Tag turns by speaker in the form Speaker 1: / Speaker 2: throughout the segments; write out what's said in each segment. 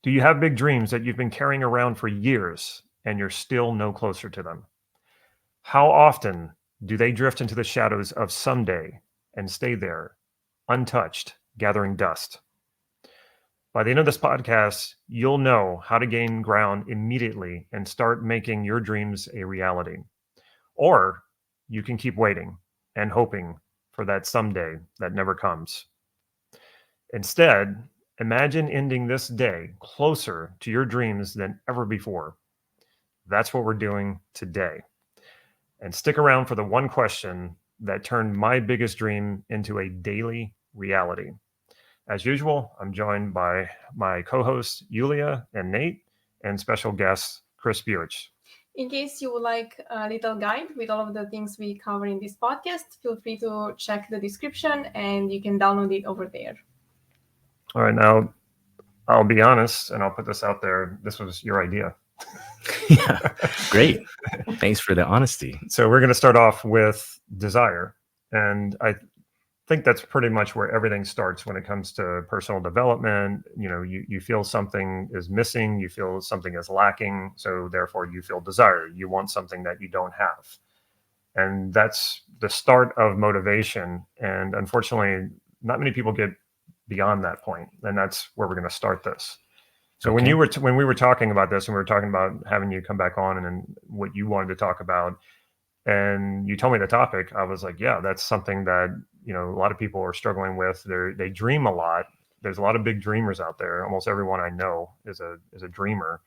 Speaker 1: Do you have big dreams that you've been carrying around for years and you're still no closer to them? How often do they drift into the shadows of someday and stay there, untouched, gathering dust? By the end of this podcast, you'll know how to gain ground immediately and start making your dreams a reality. Or you can keep waiting and hoping for that someday that never comes. Instead, imagine ending this day closer to your dreams than ever before. That's what we're doing today. And stick around for the one question that turned my biggest dream into a daily reality. As usual, I'm joined by my co-hosts, Yulia and Nate, and special guest, Chris Buich.
Speaker 2: In case you would like a little guide with all of the things we cover in this podcast, feel free to check the description and you can download it over there.
Speaker 1: All right, now I'll be honest, and I'll put this out there. This was your idea.
Speaker 3: Yeah, great. Thanks for the honesty.
Speaker 1: So we're going to start off with desire. And I think that's pretty much where everything starts when it comes to personal development. You know, you feel something is missing, you feel something is lacking. So therefore you feel desire. You want something that you don't have. And that's the start of motivation. And unfortunately, not many people get beyond that point. And that's where we're going to start this. So
Speaker 3: Okay.
Speaker 1: when we were talking about this and we were talking about having you come back on and what you wanted to talk about, and you told me the topic, I was like, yeah, that's something that, you know, a lot of people are struggling with. They dream a lot. There's a lot of big dreamers out there. Almost everyone I know is a dreamer.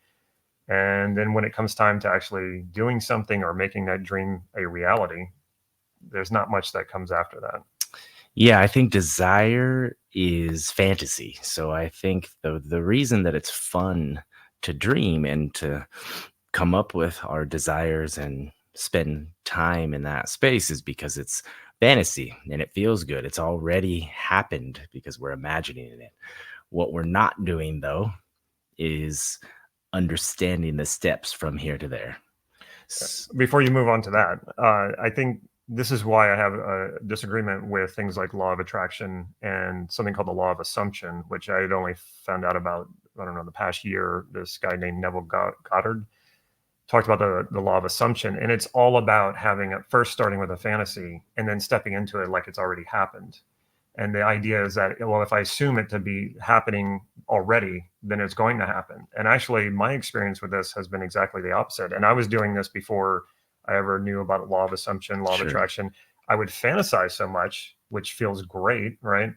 Speaker 1: And then when it comes time to actually doing something or making that dream a reality, there's not much that comes after that.
Speaker 3: Yeah, I think desire is fantasy. So I think the reason that it's fun to dream and to come up with our desires and spend time in that space is because it's fantasy and it feels good. It's already happened because we're imagining it. What we're not doing, though, is understanding the steps from here to there.
Speaker 1: Before you move on to that, I think this is why I have a disagreement with things like law of attraction and something called the law of assumption, which I had only found out about, I don't know, the past year. This guy named Neville Goddard talked about the law of assumption. And it's all about having it first starting with a fantasy and then stepping into it like it's already happened. And the idea is that, well, if I assume it to be happening already, then it's going to happen. And actually, my experience with this has been exactly the opposite. And I was doing this before I ever knew about law of assumption, law of attraction. I would fantasize so much, which feels great, right?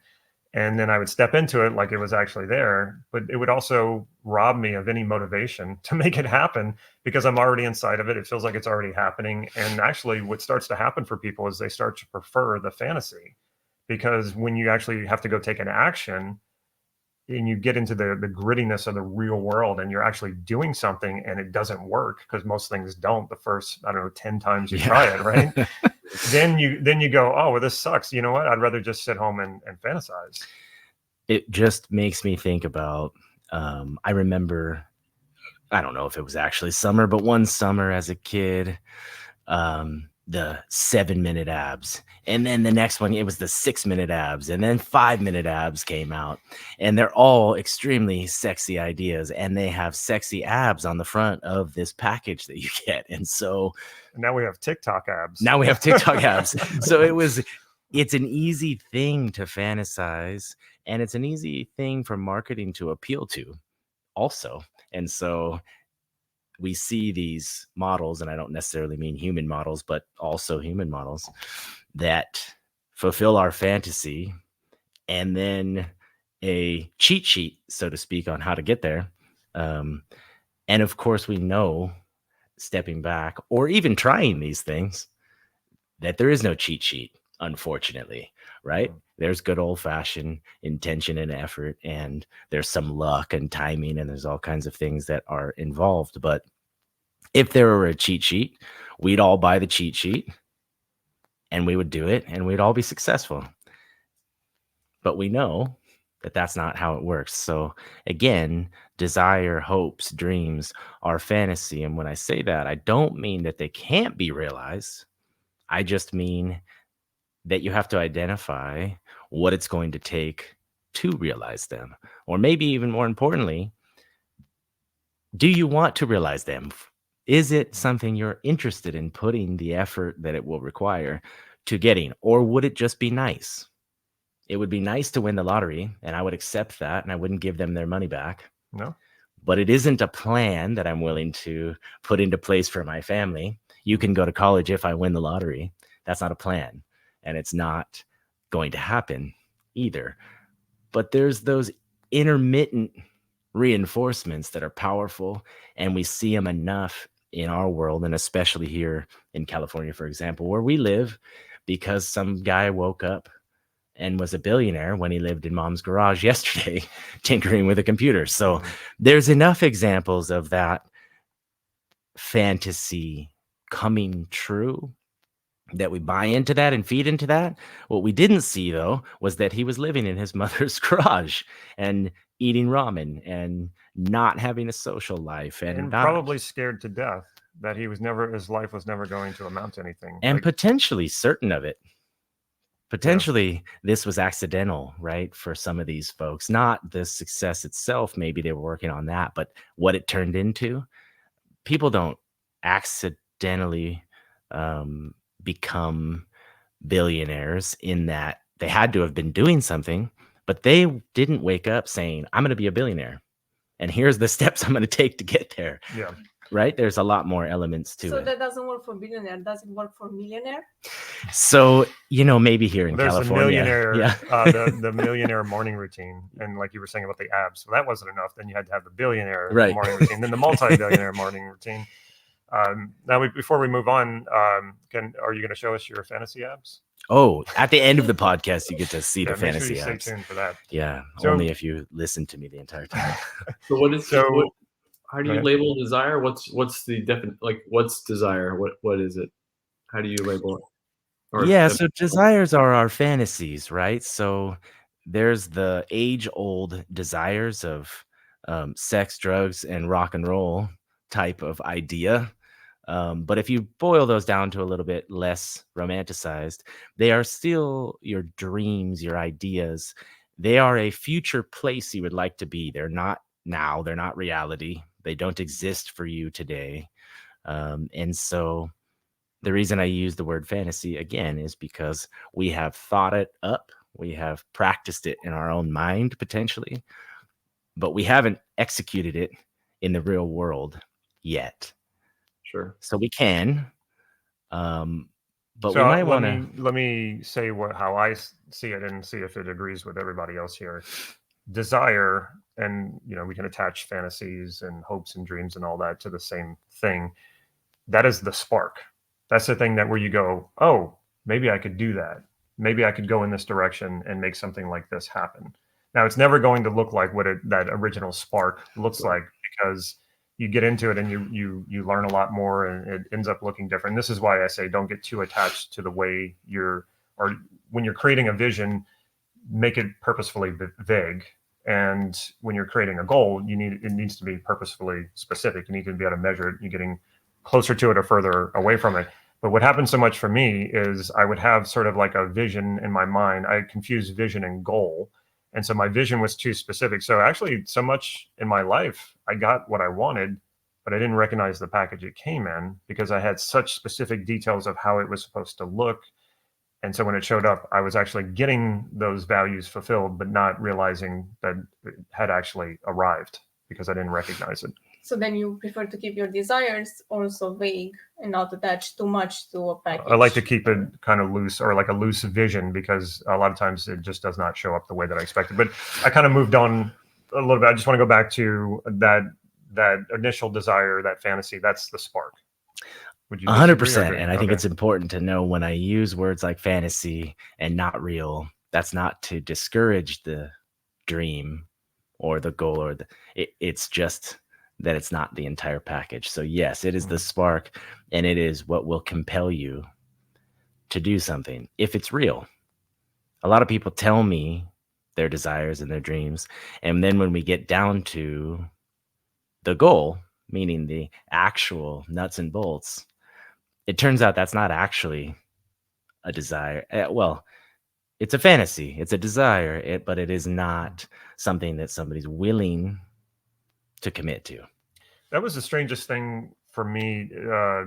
Speaker 1: And then I would step into it like it was actually there, but it would also rob me of any motivation to make it happen because I'm already inside of it. It feels like it's already happening. And actually what starts to happen for people is they start to prefer the fantasy, because when you actually have to go take an action and you get into the grittiness of the real world and you're actually doing something and it doesn't work, because most things don't the first, I don't know, 10 times you try it, right? then you go, oh, well, this sucks. You know what? I'd rather just sit home and fantasize.
Speaker 3: It just makes me think about, I remember, I don't know if it was actually summer, but one summer as a kid, the 7-minute abs, and then the next one, it was the 6-minute abs, and then 5-minute abs came out, and they're all extremely sexy ideas, and they have sexy abs on the front of this package that you get. And so
Speaker 1: now we have TikTok abs.
Speaker 3: So it's an easy thing to fantasize, and it's an easy thing for marketing to appeal to also. And so we see these models, and I don't necessarily mean human models, but also human models that fulfill our fantasy, and then a cheat sheet, so to speak, on how to get there. And of course, we know, stepping back or even trying these things, that there is no cheat sheet, unfortunately, right? There's good old-fashioned intention and effort, and there's some luck and timing, and there's all kinds of things that are involved. But if there were a cheat sheet, we'd all buy the cheat sheet and we would do it and we'd all be successful. But we know that that's not how it works. So again, desire, hopes, dreams are fantasy. And when I say that, I don't mean that they can't be realized. I just mean that you have to identify what it's going to take to realize them. Or maybe even more importantly, Do you want to realize them? Is it something you're interested in putting the effort that it will require to getting? Or would it just be nice? It would be nice to win the lottery, and I would accept that, and I wouldn't give them their money back.
Speaker 1: No.
Speaker 3: But it isn't a plan that I'm willing to put into place for my family. You can go to college if I win the lottery. That's not a plan, and it's not going to happen either. But there's those intermittent reinforcements that are powerful, and we see them enough in our world, and especially here in California, for example, where we live, because some guy woke up and was a billionaire when he lived in mom's garage yesterday tinkering with a computer. So there's enough examples of that fantasy coming true that we buy into that and feed into that. What we didn't see, though, was that he was living in his mother's garage and eating ramen and not having a social life and
Speaker 1: probably scared to death that his life was never going to amount to anything.
Speaker 3: And potentially certain of it. Potentially, this was accidental, right? For some of these folks, not the success itself. Maybe they were working on that, but what it turned into. People don't accidentally become billionaires in that they had to have been doing something, but they didn't wake up saying, I'm going to be a billionaire, and here's the steps I'm going to take to get there.
Speaker 1: Yeah.
Speaker 3: Right? There's a lot more elements to it.
Speaker 2: So that doesn't work for billionaire. Does it work for millionaire?
Speaker 3: So, maybe here in
Speaker 1: There's
Speaker 3: California.
Speaker 1: The millionaire morning routine. And like you were saying about the abs, so that wasn't enough. Then you had to have the billionaire morning routine, then the multi-billionaire morning routine. Now, before we move on, are you going to show us your fantasy abs?
Speaker 3: Oh, at the end of the podcast, you get to see the fantasy
Speaker 1: sure you
Speaker 3: abs.
Speaker 1: Stay tuned for that.
Speaker 3: Yeah, only if you listen to me the entire time.
Speaker 4: So how do you label desire? What's the definite, what's desire? What is it? How do you label it?
Speaker 3: So desires are our fantasies, right? So there's the age-old desires of sex, drugs, and rock and roll type of idea. But if you boil those down to a little bit less romanticized, they are still your dreams, your ideas. They are a future place you would like to be. They're not now. They're not reality. They don't exist for you today. And so the reason I use the word fantasy again is because we have thought it up. We have practiced it in our own mind potentially, but we haven't executed it in the real world yet.
Speaker 4: Sure.
Speaker 3: So we can, but
Speaker 1: so
Speaker 3: we might want to.
Speaker 1: Let me say how I see it and see if it agrees with everybody else here. Desire, and we can attach fantasies and hopes and dreams and all that to the same thing. That is the spark. That's the thing where you go, oh, maybe I could do that. Maybe I could go in this direction and make something like this happen. Now, it's never going to look like what that original spark looks like, because you get into it and you learn a lot more, and it ends up looking different. This is why I say don't get too attached to the way when you're creating a vision, make it purposefully vague. And when you're creating a goal, it needs to be purposefully specific. You need to be able to measure it. You're getting closer to it or further away from it. But what happened so much for me is I would have sort of like a vision in my mind. I confused vision and goal. And so my vision was too specific. So actually, so much in my life, I got what I wanted, but I didn't recognize the package it came in because I had such specific details of how it was supposed to look. And so when it showed up, I was actually getting those values fulfilled, but not realizing that it had actually arrived because I didn't recognize it.
Speaker 2: So then you prefer to keep your desires also vague and not attach too much to a package.
Speaker 1: I like to keep it kind of loose, or like a loose vision, because a lot of times it just does not show up the way that I expected. But I kind of moved on a little bit. I just want to go back to that initial desire, that fantasy. That's the spark. Would you
Speaker 3: 100%. And I think it's important to know when I use words like fantasy and not real, that's not to discourage the dream or the goal, or it's just that it's not the entire package. So yes, it is the spark, and it is what will compel you to do something if it's real. A lot of people tell me their desires and their dreams, and then when we get down to the goal, meaning the actual nuts and bolts, it turns out that's not actually a desire. Well, it's a fantasy, it's a desire, but it is not something that somebody's willing to commit to.
Speaker 1: That was the strangest thing for me,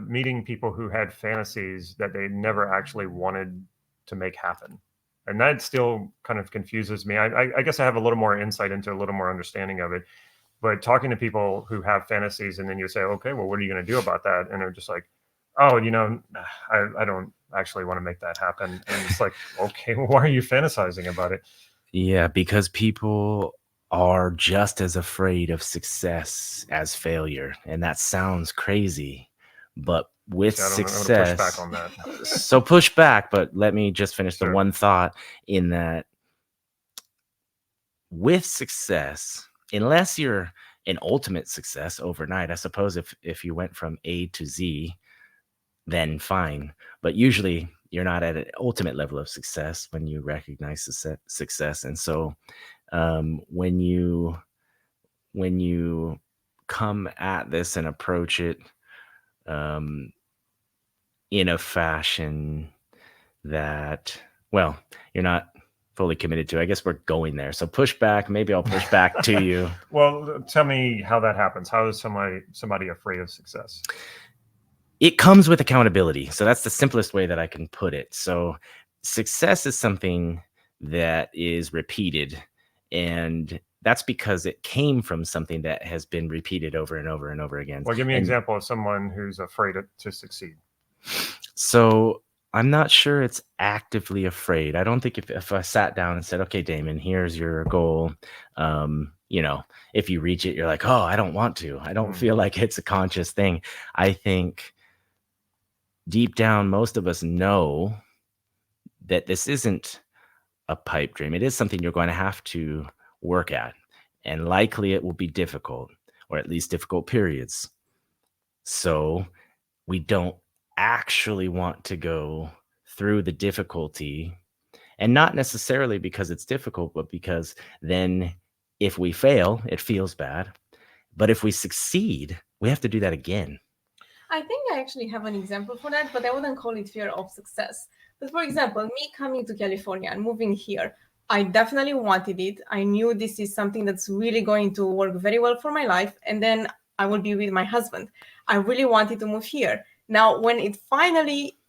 Speaker 1: meeting people who had fantasies that they never actually wanted to make happen. And that still kind of confuses me. I guess I have a little more insight into a little more understanding of it. But talking to people who have fantasies and then you say, okay, well, what are you going to do about that? And they're just like, oh, I don't actually want to make that happen. And it's like, okay, well, why are you fantasizing about it?
Speaker 3: Yeah, because people are just as afraid of success as failure. And that sounds crazy. But with success,
Speaker 1: I'm push back on that.
Speaker 3: So push back, but let me just finish the one thought in that with success, unless you're an ultimate success overnight, I suppose if you went from A to Z, then fine. But usually you're not at an ultimate level of success when you recognize success. And so when you come at this and approach it in a fashion that, well, you're not fully committed to, I guess we're going there. So push back. Maybe I'll push back to you.
Speaker 1: Well, tell me how that happens. How is somebody afraid of success?
Speaker 3: It comes with accountability. So that's the simplest way that I can put it. So success is something that is repeated, and that's because it came from something that has been repeated over and over and over again.
Speaker 1: Well, give me an example of someone who's afraid to succeed.
Speaker 3: So I'm not sure it's actively afraid. I don't think if I sat down and said, okay, Damon, here's your goal. If you reach it, you're like, oh, I don't want to. I don't feel like it's a conscious thing. I think deep down, most of us know that this isn't a pipe dream. It is something you're going to have to work at, and likely it will be difficult, or at least difficult periods. So we don't actually want to go through the difficulty, and not necessarily because it's difficult, but because then if we fail, it feels bad. But if we succeed, we have to do that again.
Speaker 2: I think I actually have an example for that, but I wouldn't call it fear of success. But for example, me coming to California and moving here, I definitely wanted it. I knew this is something that's really going to work very well for my life. And then I will be with my husband. I really wanted to move here. Now, when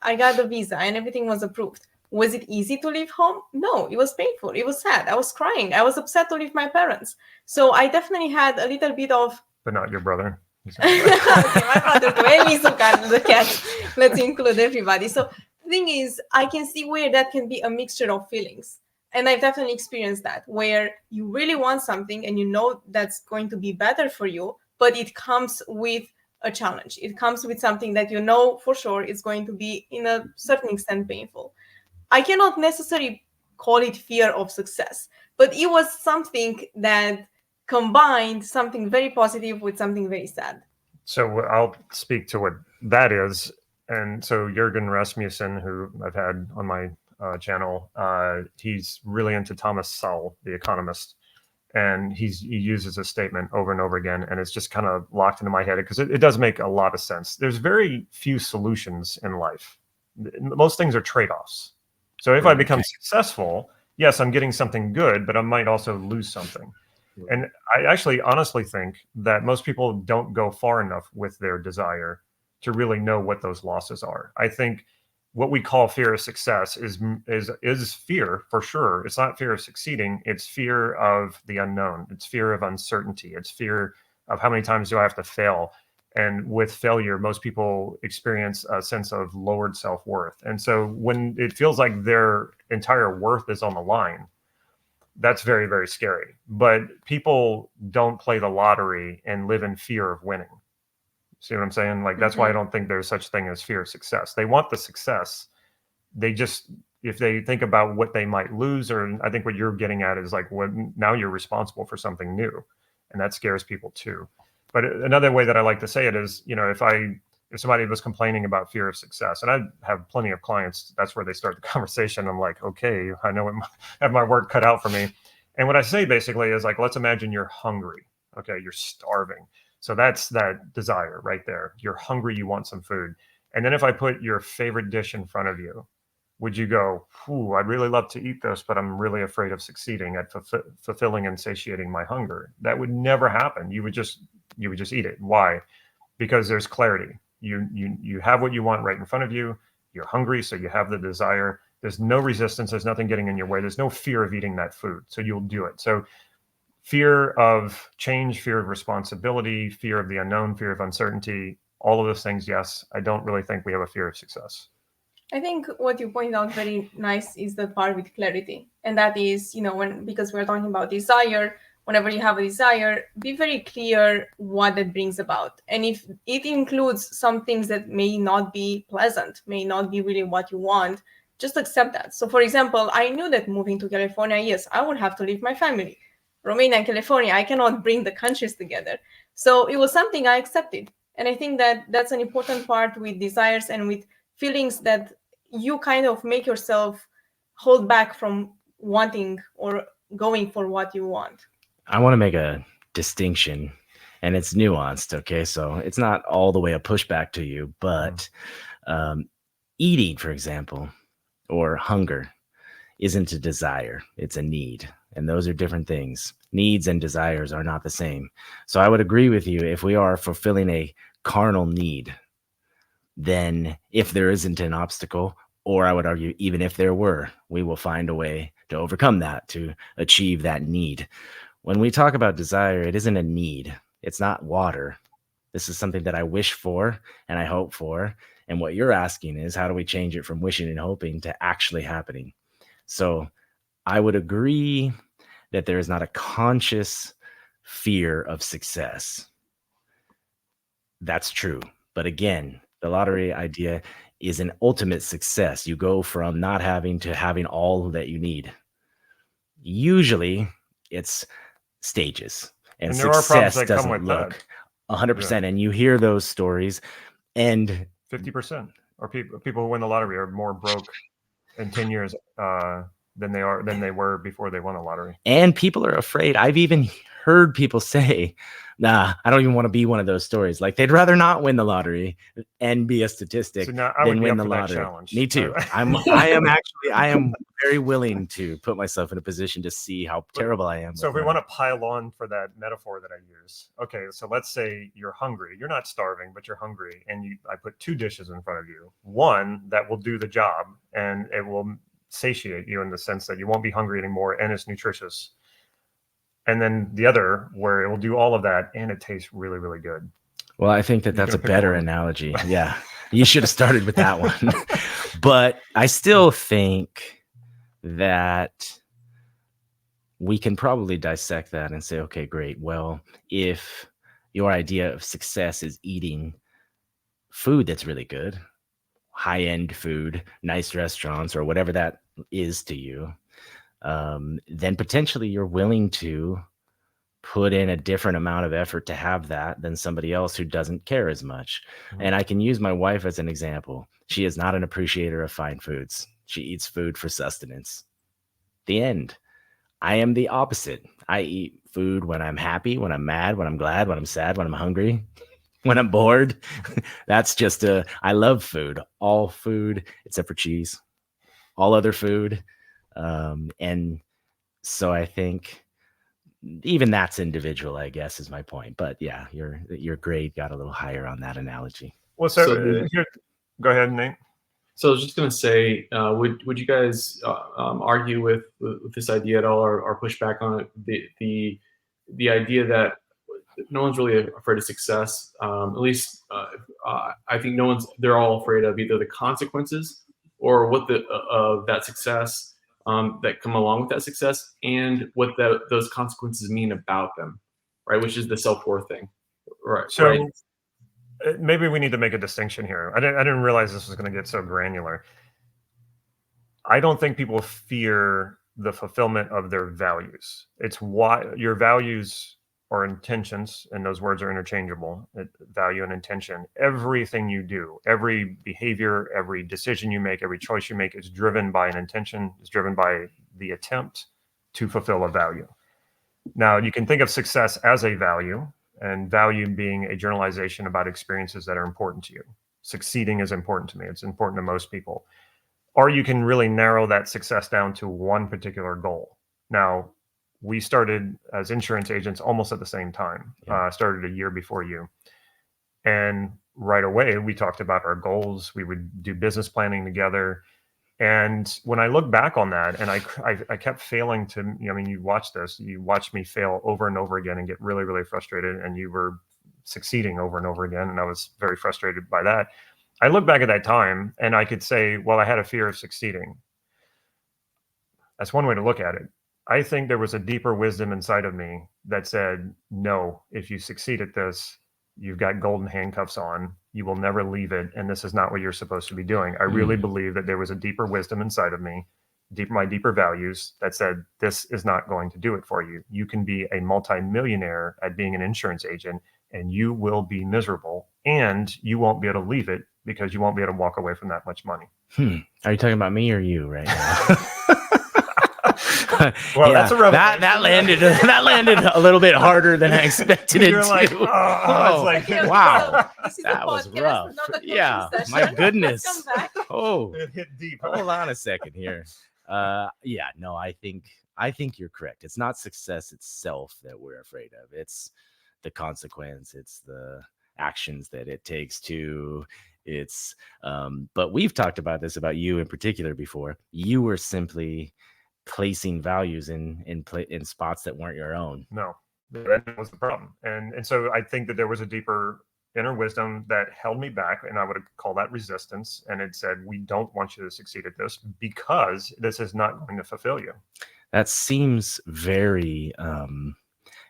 Speaker 2: I got the visa and everything was approved, was it easy to leave home? No, it was painful. It was sad. I was crying. I was upset to leave my parents. So I definitely had a little bit of...
Speaker 1: But not your brother.
Speaker 2: Okay, my brother too. And the cat. Let's include everybody. So the thing is, I can see where that can be a mixture of feelings. And I've definitely experienced that, where you really want something and you know that's going to be better for you, but it comes with a challenge. It comes with something that you know for sure is going to be, in a certain extent, painful. I cannot necessarily call it fear of success, but it was something that combined something very positive with something very sad.
Speaker 1: So I'll speak to what that is. And so Jürgen Rasmussen, who I've had on my channel, he's really into Thomas Sowell, the economist. And he uses a statement over and over again, and it's just kind of locked into my head because it does make a lot of sense. There's very few solutions in life. Most things are trade-offs. So if I become successful, yes, I'm getting something good, but I might also lose something. And I actually honestly think that most people don't go far enough with their desire to really know what those losses are. I think what we call fear of success is fear for sure. It's not fear of succeeding. It's fear of the unknown. It's fear of uncertainty. It's fear of how many times do I have to fail? And with failure, most people experience a sense of lowered self-worth. And so when it feels like their entire worth is on the line, that's very, very scary. But people don't play the lottery and live in fear of winning. See what I'm saying? Like, that's why I don't think there's such thing as fear of success. They want the success. They just, if they think about what they might lose, or I think what you're getting at is like, what, now you're responsible for something new. And that scares people too. But another way that I like to say it is, if somebody was complaining about fear of success, and I have plenty of clients, that's where they start the conversation. I'm like, okay, I know I have my work cut out for me. And what I say basically is like, let's imagine you're hungry. Okay, you're starving. So that's that desire right there. You're hungry, you want some food. And then if I put your favorite dish in front of you, would you go, I'd really love to eat this, but I'm really afraid of succeeding at fulfilling and satiating my hunger? That would never happen. You would just you would just eat it. Why? Because there's clarity. You have what you want right in front of you. You're hungry, so you have the desire. There's no resistance. There's nothing getting in your way. There's no fear of eating that food, so you'll do it. So fear of change, fear of responsibility, fear of the unknown, fear of uncertainty, all of those things, yes. I don't really think we have a fear of success.
Speaker 2: I think what you point out very nice is the part with clarity. And that is, because we're talking about desire, whenever you have a desire, be very clear what that brings about. And if it includes some things that may not be pleasant, may not be really what you want, just accept that. So for example, I knew that moving to California, yes, I would have to leave my family. Romania and California, I cannot bring the countries together. So it was something I accepted. And I think that that's an important part with desires and with feelings that you kind of make yourself hold back from wanting or going for what you want.
Speaker 3: I want to make a distinction, and it's nuanced, okay? So it's not all the way a pushback to you, but eating, for example, or hunger isn't a desire, it's a need. And those are different things. Needs and desires are not the same. So I would agree with you, if we are fulfilling a carnal need, then if there isn't an obstacle, or I would argue, even if there were, we will find a way to overcome that, to achieve that need. When we talk about desire, it isn't a need. It's not water. This is something that I wish for and I hope for. And what you're asking is, how do we change it from wishing and hoping to actually happening? So I would agree that there is not a conscious fear of success. That's true. But again, the lottery idea is an ultimate success. You go from not having to having all that you need. Usually it's stages, and
Speaker 1: there are problems
Speaker 3: success
Speaker 1: that come with
Speaker 3: doesn't look
Speaker 1: that.
Speaker 3: 100%. And you hear those stories, and
Speaker 1: 50% or people who win the lottery are more broke in 10 years than they were before they won the lottery.
Speaker 3: And people are afraid. I've even heard people say, nah, I don't even want to be one of those stories. Like, they'd rather not win the lottery and be a statistic than win the lottery. Me too. I am very willing to put myself in a position to see how terrible I am.
Speaker 1: So if we want to pile on for that metaphor that I use, okay, so let's say you're hungry. You're not starving, but you're hungry. And I put two dishes in front of you. One that will do the job and it will satiate you in the sense that you won't be hungry anymore and it's nutritious. And then the other where it will do all of that and it tastes really, really good.
Speaker 3: Well, I think that's a better analogy. Yeah. You should have started with that one. But I still think that we can probably dissect that and say, okay, great. Well, if your idea of success is eating food that's really good, high-end food, nice restaurants, or whatever that is to you, then potentially you're willing to put in a different amount of effort to have that than somebody else who doesn't care as much. Mm-hmm. And I can use my wife as an example. She is not an appreciator of fine foods. She eats food for sustenance. The end. I am the opposite. I eat food when I'm happy, when I'm mad, when I'm glad, when I'm sad, when I'm hungry, when I'm bored. That's just I love food. All food except for cheese. All other food. And so I think even that's individual, I guess, is my point. But yeah, your grade got a little higher on that analogy.
Speaker 1: Well, so go ahead, Nate.
Speaker 4: So I was just going to say, would you guys argue with this idea at all, or push back on it? The idea that no one's really afraid of success. At least I think they're all afraid of either the consequences or what of that success that come along with that success, and what those consequences mean about them, right? Which is the self-worth thing, right?
Speaker 1: So
Speaker 4: right?
Speaker 1: Maybe we need to make a distinction here. I didn't realize this was going to get so granular. I don't think people fear the fulfillment of their values. It's why your values or intentions, and those words are interchangeable, value and intention. Everything you do, every behavior, every decision you make, every choice you make is driven by an intention, is driven by the attempt to fulfill a value. Now, you can think of success as a value, and value being a generalization about experiences that are important to you. Succeeding is important to me. It's important to most people. Or you can really narrow that success down to one particular goal. Now, we started as insurance agents almost at the same time.
Speaker 3: Yeah.
Speaker 1: Started a year before you. And right away, we talked about our goals. We would do business planning together. And when I look back on that, and I kept failing to, I mean, you watched me fail over and over again and get really, really frustrated, and you were succeeding over and over again. And I was very frustrated by that. I look back at that time and I could say, well, I had a fear of succeeding. That's one way to look at it. I think there was a deeper wisdom inside of me that said, no, if you succeed at this, you've got golden handcuffs on, you will never leave it, and this is not what you're supposed to be doing. I really believe that there was a deeper wisdom inside of me, my deeper values that said, this is not going to do it for you. You can be a multimillionaire at being an insurance agent, and you will be miserable, and you won't be able to leave it because you won't be able to walk away from that much money.
Speaker 3: Are you talking about me or you right now?
Speaker 1: Well, that's a revelation.
Speaker 3: That landed a little bit harder than I expected it
Speaker 1: You're
Speaker 3: to.
Speaker 1: like, oh, it's like,
Speaker 3: wow,
Speaker 2: This is a
Speaker 3: that was
Speaker 2: podcast,
Speaker 3: rough.
Speaker 2: not a coaching
Speaker 3: Yeah,
Speaker 2: session.
Speaker 3: my goodness.
Speaker 2: Come back.
Speaker 3: Oh,
Speaker 1: it hit deep.
Speaker 3: hold on a second here. Yeah, no, I think you're correct. It's not success itself that we're afraid of. It's the consequence. It's the actions that it takes to. It's but we've talked about this about you in particular before. You were simply placing values in spots that weren't your own.
Speaker 1: No, that was the problem. And so I think that there was a deeper inner wisdom that held me back, and I would call that resistance. And it said, we don't want you to succeed at this because this is not going to fulfill you.
Speaker 3: That seems very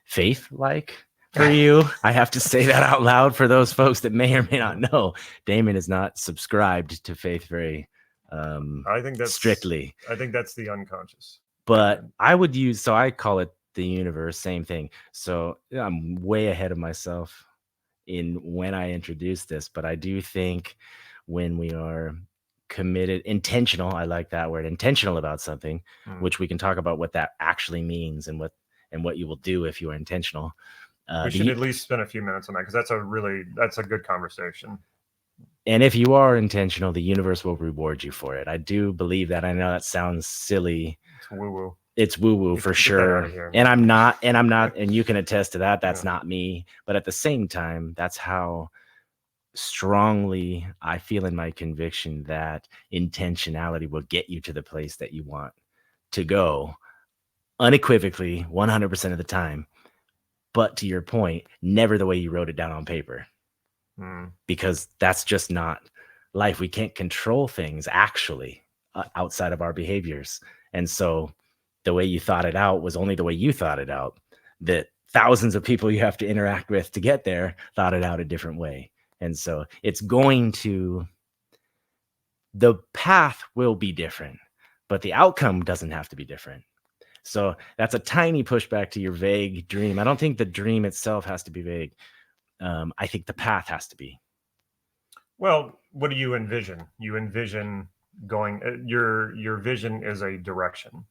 Speaker 3: faith-like for you. I have to say that out loud for those folks that may or may not know. Damon is not subscribed to faith very
Speaker 1: I think that's
Speaker 3: strictly.
Speaker 1: I think that's the unconscious.
Speaker 3: But I would use, so I call it the universe, same thing. So I'm way ahead of myself in when I introduced this, but I do think when we are committed, intentional, I like that word, intentional about something, which we can talk about what that actually means and what you will do if you are intentional.
Speaker 1: We should at least spend a few minutes on that, because that's a good conversation.
Speaker 3: And if you are intentional, the universe will reward you for it. I do believe that. I know that sounds silly.
Speaker 1: It's woo-woo.
Speaker 3: It's woo-woo for sure. And I'm not, and you can attest to that. That's not me. But at the same time, that's how strongly I feel in my conviction that intentionality will get you to the place that you want to go, unequivocally, 100% of the time. But to your point, never the way you wrote it down on paper. Because that's just not life. We can't control things actually outside of our behaviors. And so the way you thought it out was only the way you thought it out. That thousands of people you have to interact with to get there thought it out a different way. And so it's the path will be different, but the outcome doesn't have to be different. So that's a tiny pushback to your vague dream. I don't think the dream itself has to be vague. I think the path has to be.
Speaker 1: Well, what do you envision? You envision going, your vision is a direction.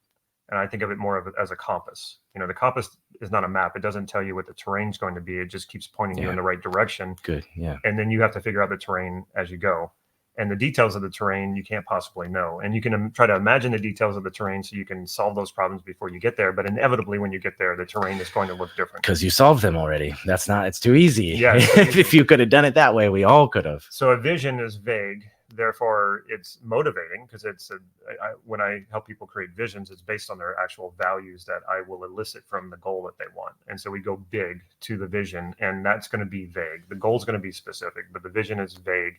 Speaker 1: And I think of it more of as a compass. The compass is not a map. It doesn't tell you what the terrain's going to be. It just keeps pointing you in the right direction.
Speaker 3: Good. Yeah.
Speaker 1: And then you have to figure out the terrain as you go. And the details of the terrain, you can't possibly know. And you can try to imagine the details of the terrain so you can solve those problems before you get there. But inevitably, when you get there, the terrain is going to look different.
Speaker 3: Because you solved them already. It's too easy.
Speaker 1: Yeah.
Speaker 3: If you could have done it that way, we all could have.
Speaker 1: So a vision is vague. Therefore, it's motivating, because when I help people create visions, it's based on their actual values that I will elicit from the goal that they want. And so we go big to the vision, and that's going to be vague. The goal is going to be specific, but the vision is vague.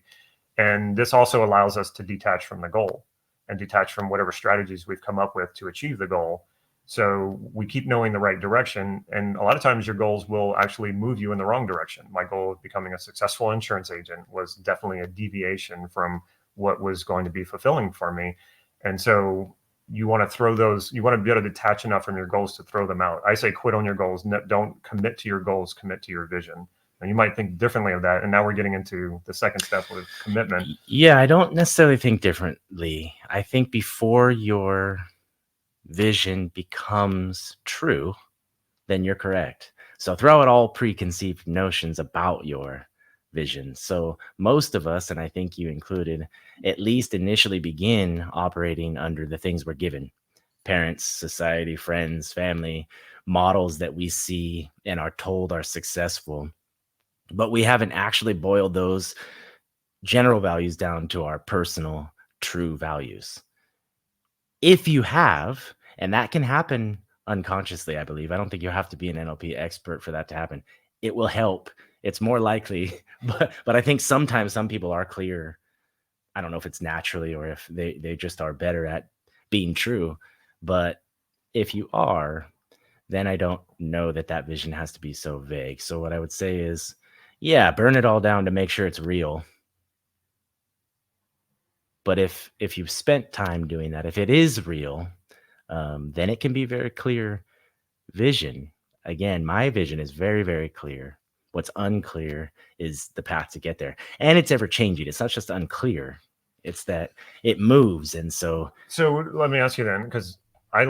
Speaker 1: And this also allows us to detach from the goal and detach from whatever strategies we've come up with to achieve the goal. So we keep knowing the right direction. And a lot of times your goals will actually move you in the wrong direction. My goal of becoming a successful insurance agent was definitely a deviation from what was going to be fulfilling for me. And so you want to be able to detach enough from your goals to throw them out. I say quit on your goals. Don't commit to your goals, commit to your vision. And you might think differently of that. And now we're getting into the second step with commitment.
Speaker 3: Yeah, I don't necessarily think differently. I think before your vision becomes true, then you're correct. So throw out all preconceived notions about your vision. So most of us, and I think you included, at least initially begin operating under the things we're given. parents, society, friends, family, models that we see and are told are successful, but we haven't actually boiled those general values down to our personal true values. If you have, and that can happen unconsciously, I believe. I don't think you have to be an NLP expert for that to happen. It will help. It's more likely, but I think sometimes some people are clear. I don't know if it's naturally or if they just are better at being true. But if you are, then I don't know that vision has to be so vague. So what I would say is, yeah, burn it all down to make sure it's real. But if you've spent time doing that, if it is real, then it can be very clear vision. Again, my vision is very, very clear. What's unclear is the path to get there. And it's ever changing. It's not just unclear. It's that it moves. And so
Speaker 1: let me ask you then, because I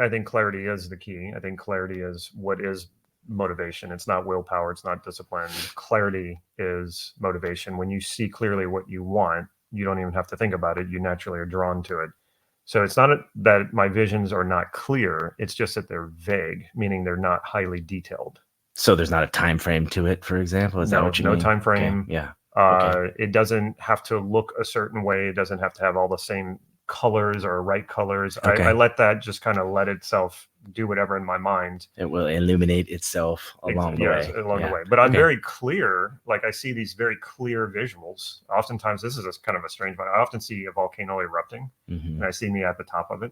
Speaker 1: think clarity is the key. I think clarity is what is motivation. It's not willpower. It's not discipline. Clarity is motivation. When you see clearly what you want, you don't even have to think about it. You naturally are drawn to it. So it's not that my visions are not clear. It's just that they're vague, meaning they're not highly detailed.
Speaker 3: So there's not a time frame to it, for example? Is that what you mean?
Speaker 1: No time frame.
Speaker 3: Okay. Yeah.
Speaker 1: It doesn't have to look a certain way. It doesn't have to have all the same colors or right colors.
Speaker 3: Okay.
Speaker 1: I let that just kind of let itself do whatever in my mind.
Speaker 3: It will illuminate itself along the way.
Speaker 1: Along the way. But I'm very clear. Like I see these very clear visuals. Oftentimes, this is kind of a strange one. I often see a volcano erupting, and I see me at the top of it.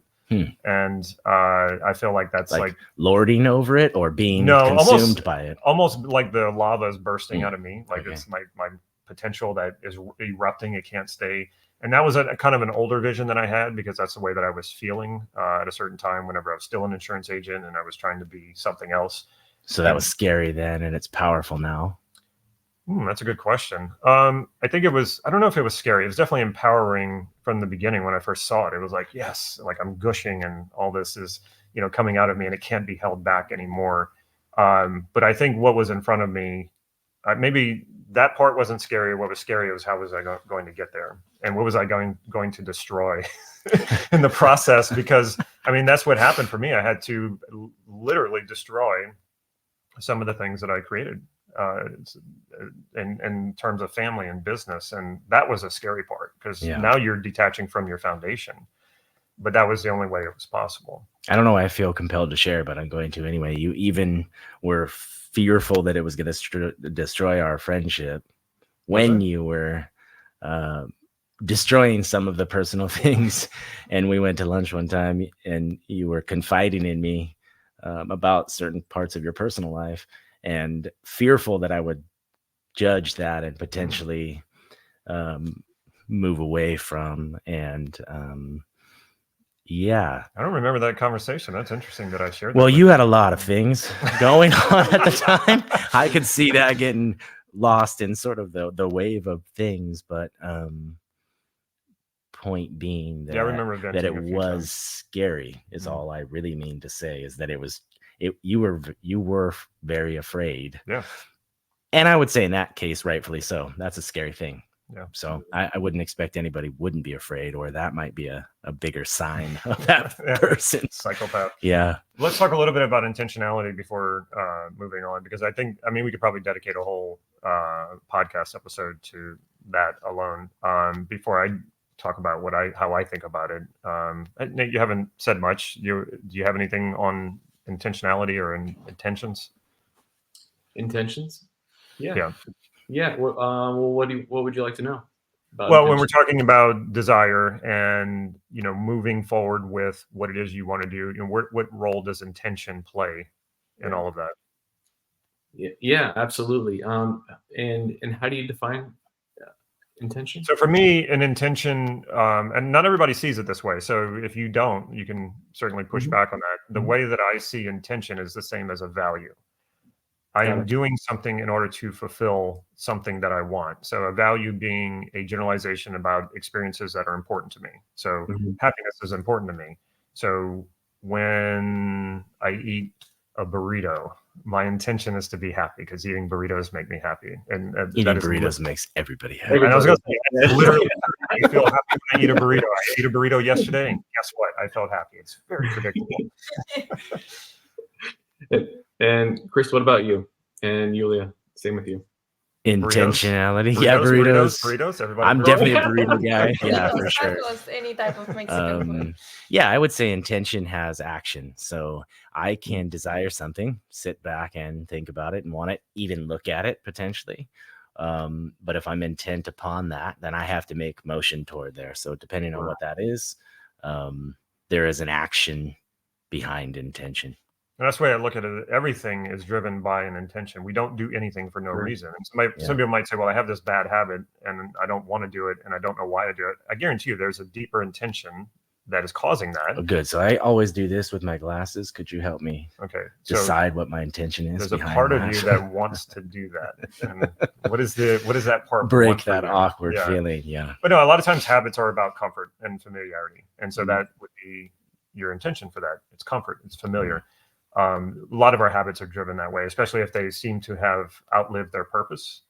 Speaker 1: And I feel like that's like
Speaker 3: lording over it or being consumed by it.
Speaker 1: Almost like the lava is bursting out of me. Like it's my potential that is erupting. It can't stay. And that was a kind of an older vision that I had, because that's the way that I was feeling at a certain time whenever I was still an insurance agent and I was trying to be something else.
Speaker 3: So that was scary then, and it's powerful now.
Speaker 1: That's a good question. I think it was, I don't know if it was scary. It was definitely empowering from the beginning when I first saw it. It was like, yes, like I'm gushing and all this is, coming out of me and it can't be held back anymore. But I think what was in front of me, maybe that part wasn't scary. What was scary was how was I going to get there? And what was I going to destroy in the process? Because, I mean, that's what happened for me. I had to literally destroy some of the things that I created in terms of family and business. And that was a scary part, because now you're detaching from your foundation. But that was the only way it was possible.
Speaker 3: I don't know why I feel compelled to share, but I'm going to anyway. You even were fearful that it was going to destroy our friendship when you were destroying some of the personal things. And we went to lunch one time and you were confiding in me about certain parts of your personal life, and fearful that I would judge that and potentially move away from. And I
Speaker 1: don't remember that conversation. That's interesting that I shared.
Speaker 3: Well, you had a lot of things going on at the time. I could see that getting lost in sort of the wave of things, but point being that,
Speaker 1: I remember
Speaker 3: that it was scary is all I really mean to say, is that you were very afraid.
Speaker 1: Yeah.
Speaker 3: And I would say in that case, rightfully so. That's a scary thing.
Speaker 1: Yeah.
Speaker 3: So I wouldn't expect anybody wouldn't be afraid, or that might be a bigger sign of that person.
Speaker 1: Psychopath.
Speaker 3: Yeah.
Speaker 1: Let's talk a little bit about intentionality before moving on, because we could probably dedicate a whole podcast episode to that alone. Before I talk about how I think about it. Nate, you haven't said much. Do you have anything on intentionality or intentions?
Speaker 4: Intentions?
Speaker 1: Yeah.
Speaker 4: Well, what would you like to know about
Speaker 1: intention? When we're talking about desire and moving forward with what it is you want to do, what role does intention play in all of that?
Speaker 4: Yeah, absolutely. And how do you define intention?
Speaker 1: So for me, an intention, and not everybody sees it this way. So if you don't, you can certainly push back on that. The way that I see intention is the same as a value. I am doing something in order to fulfill something that I want. So a value being a generalization about experiences that are important to me. So happiness is important to me. So when I eat a burrito, my intention is to be happy because eating burritos make me happy. And
Speaker 3: Eating
Speaker 1: that is
Speaker 3: burritos makes everybody happy.
Speaker 1: and I was going to say, it's literally, I feel happy when I eat a burrito. I ate a burrito yesterday, and guess what? I felt happy. It's very predictable.
Speaker 4: And Chris, what about you? And Yulia, same with you.
Speaker 3: Intentionality. Yeah, burritos.
Speaker 1: Burritos. Everybody.
Speaker 3: I'm definitely a burrito guy. Yeah, for sure.
Speaker 2: Tacos, any type of Mexican food.
Speaker 3: Yeah, I would say intention has action. So I can desire something, sit back and think about it and want it, even look at it potentially. But if I'm intent upon that, then I have to make motion toward there. So depending on what that is, there is an action behind intention.
Speaker 1: And that's the way I look at it. Everything is driven by an intention. We don't do anything for no reason. And some people might say, well, I have this bad habit and I don't want to do it and I don't know why I do it. I guarantee you there's a deeper intention that is causing that.
Speaker 3: Oh, good. So I always do this with my glasses. Could you help me decide what my intention is?
Speaker 1: There's a part of you that wants to do that. And what is that part?
Speaker 3: Break that awkward feeling. Yeah.
Speaker 1: But no, a lot of times habits are about comfort and familiarity. And so that would be your intention for that. It's comfort. It's familiar. A lot of our habits are driven that way, especially if they seem to have outlived their purpose.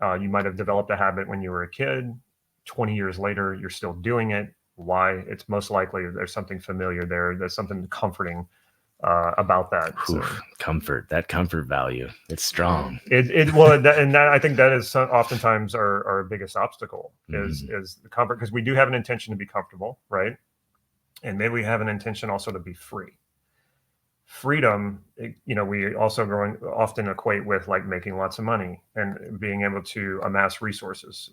Speaker 1: You might have developed a habit when you were a kid. 20 years later, you're still doing it. Why? It's most likely there's something familiar there. There's something comforting about that.
Speaker 3: Comfort, that comfort value. It's strong.
Speaker 1: I think that is oftentimes our biggest obstacle is the comfort, because we do have an intention to be comfortable, right? And maybe we have an intention also to be free. Freedom, we also often equate with like making lots of money and being able to amass resources,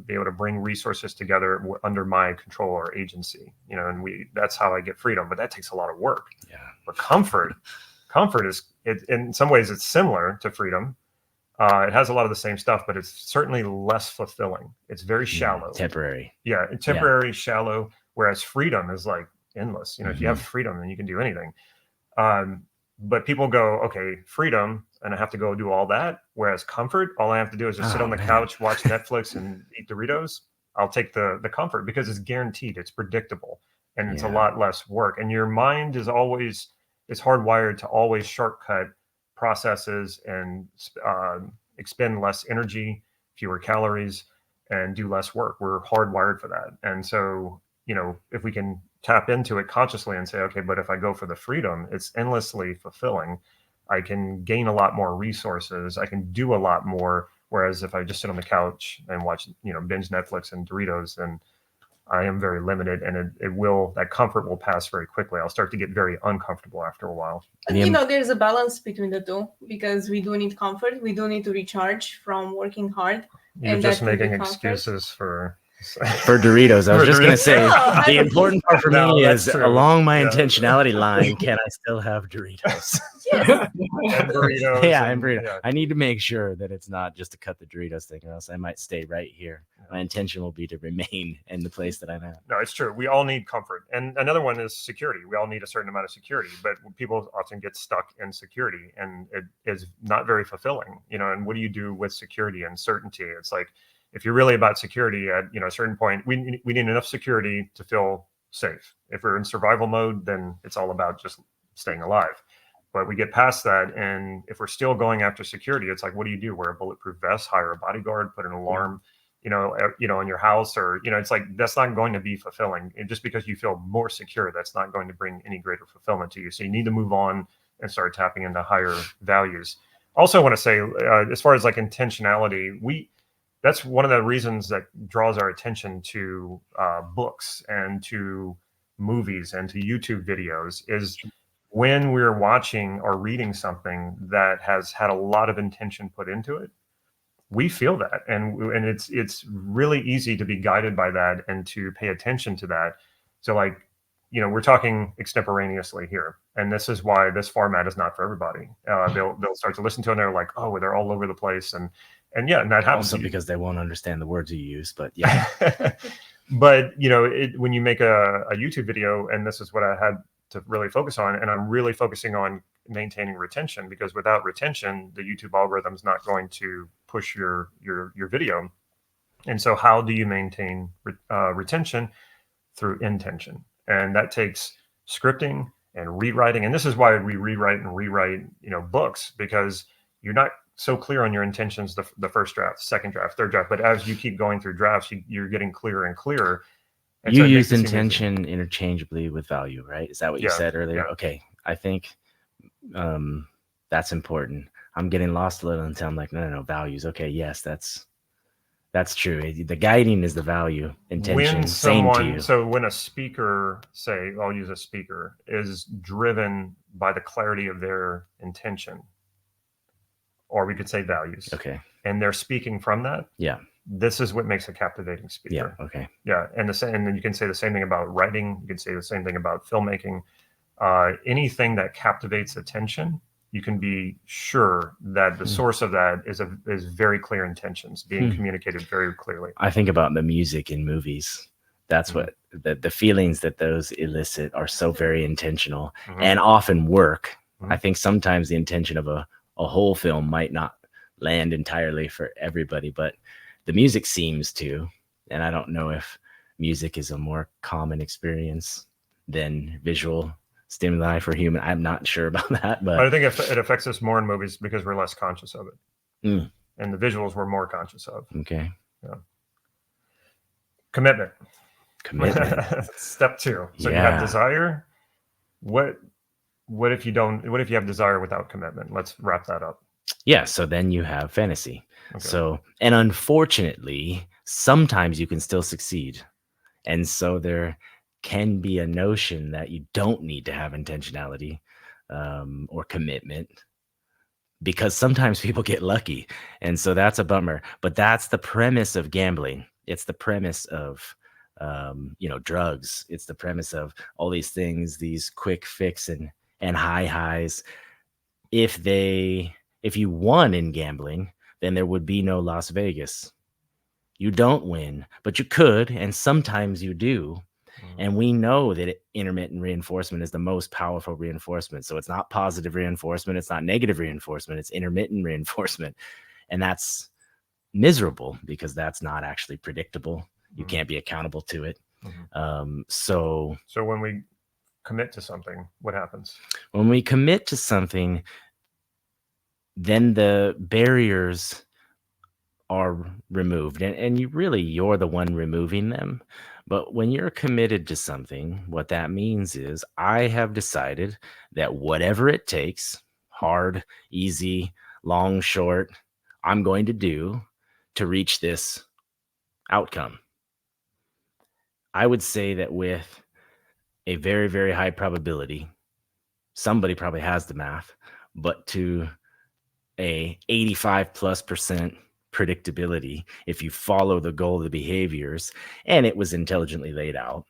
Speaker 1: be able to bring resources together under my control or agency, and that's how I get freedom, but that takes a lot of work.
Speaker 3: Yeah.
Speaker 1: But comfort is, in some ways it's similar to freedom. It has a lot of the same stuff, but it's certainly less fulfilling. It's very shallow.
Speaker 3: Temporary.
Speaker 1: Yeah. Temporary, shallow, whereas freedom is like endless. If you have freedom, then you can do anything. But people go, okay, freedom, and I have to go do all that. Whereas comfort, all I have to do is just sit on the couch, watch Netflix, and eat Doritos. I'll take the comfort because it's guaranteed, it's predictable, and it's a lot less work. And your mind is hardwired to always shortcut processes and expend less energy, fewer calories, and do less work. We're hardwired for that. And so, if we can tap into it consciously and say, okay, but if I go for the freedom, it's endlessly fulfilling. I can gain a lot more resources. I can do a lot more. Whereas if I just sit on the couch and watch, binge Netflix and Doritos, then I am very limited, and that comfort will pass very quickly. I'll start to get very uncomfortable after a while.
Speaker 2: There's a balance between the two, because we do need comfort. We do need to recharge from working hard.
Speaker 1: You're just making excuses for
Speaker 3: Doritos. I was just going to say, the important part for me is along my intentionality line, can I still have Doritos?
Speaker 2: Yes.
Speaker 1: And burritos.
Speaker 3: And burritos. Yeah. I need to make sure that it's not just to cut the Doritos thing, or else I might stay right here. My intention will be to remain in the place that I'm at.
Speaker 1: No, it's true. We all need comfort. And another one is security. We all need a certain amount of security, but people often get stuck in security, and it is not very fulfilling. And what do you do with security and certainty? It's like, if you're really about security at a certain point, we need enough security to feel safe. If we're in survival mode, then it's all about just staying alive. But we get past that, and if we're still going after security, it's like, what do you do? Wear a bulletproof vest, hire a bodyguard, put an alarm, in your house, or it's like, that's not going to be fulfilling. And just because you feel more secure, that's not going to bring any greater fulfillment to you. So you need to move on and start tapping into higher values. Also, I want to say, as far as like intentionality, that's one of the reasons that draws our attention to books and to movies and to YouTube videos, is when we're watching or reading something that has had a lot of intention put into it, we feel that. And it's really easy to be guided by that and to pay attention to that. So like, we're talking extemporaneously here. And this is why this format is not for everybody. They'll start to listen to it and they're like, oh, they're all over the place. And that happens.
Speaker 3: Also because they won't understand the words you use, but yeah.
Speaker 1: But, when you make a YouTube video, and this is what I had to really focus on, and I'm really focusing on maintaining retention, because without retention, the YouTube algorithm is not going to push your video. And so how do you maintain retention? Through intention. And that takes scripting and rewriting. And this is why we rewrite, books, because you're not so clear on your intentions the first draft, second draft, third draft. But as you keep going through drafts, you're getting clearer and clearer. And
Speaker 3: you
Speaker 1: so
Speaker 3: use intention interchangeably with value, right? Is that what you said earlier?
Speaker 1: Yeah.
Speaker 3: Okay. I think that's important. I'm getting lost a little until I'm like, no, values. Okay, yes, that's true. The guiding is the value, intention, same to you.
Speaker 1: So when a speaker, say, I'll use a speaker, is driven by the clarity of their intention, or we could say values.
Speaker 3: Okay.
Speaker 1: And they're speaking from that.
Speaker 3: Yeah.
Speaker 1: This is what makes a captivating speaker.
Speaker 3: Yeah. Okay.
Speaker 1: Yeah. And then you can say the same thing about writing. You can say the same thing about filmmaking. Anything that captivates attention, you can be sure that the source of that is very clear intentions being communicated very clearly.
Speaker 3: I think about the music in movies. That's what the feelings that those elicit are so very intentional and often work. I think sometimes the intention of a whole film might not land entirely for everybody, but the music seems to. And I don't know if music is a more common experience than visual stimuli for human. I'm not sure about that, but
Speaker 1: I think it affects us more in movies because we're less conscious of it. And the visuals we're more conscious of.
Speaker 3: Okay.
Speaker 1: Yeah. Commitment. Step 2. So you have desire. What if you have desire without commitment? Let's wrap that up.
Speaker 3: Yeah. So then you have fantasy. Okay. So, and unfortunately, sometimes you can still succeed. And so there can be a notion that you don't need to have intentionality or commitment, because sometimes people get lucky. And so that's a bummer. But that's the premise of gambling. It's the premise of drugs. It's the premise of all these things, these quick fix and high highs. If you won in gambling, then there would be no Las Vegas. You don't win, but you could, and sometimes you do. And we know that intermittent reinforcement is the most powerful reinforcement. So it's not positive reinforcement. It's not negative reinforcement. It's intermittent reinforcement. And that's miserable because that's not actually predictable. You can't be accountable to it. So
Speaker 1: when we commit to something, what happens?
Speaker 3: When we commit to something, then the barriers are removed, and you're the one removing them. But when you're committed to something, what that means is I have decided that whatever it takes, hard, easy, long, short, I'm going to do to reach this outcome. I would say that with a very, very high probability, somebody probably has the math, but to a 85+% predictability, if you follow the goal, the behaviors, and it was intelligently laid out,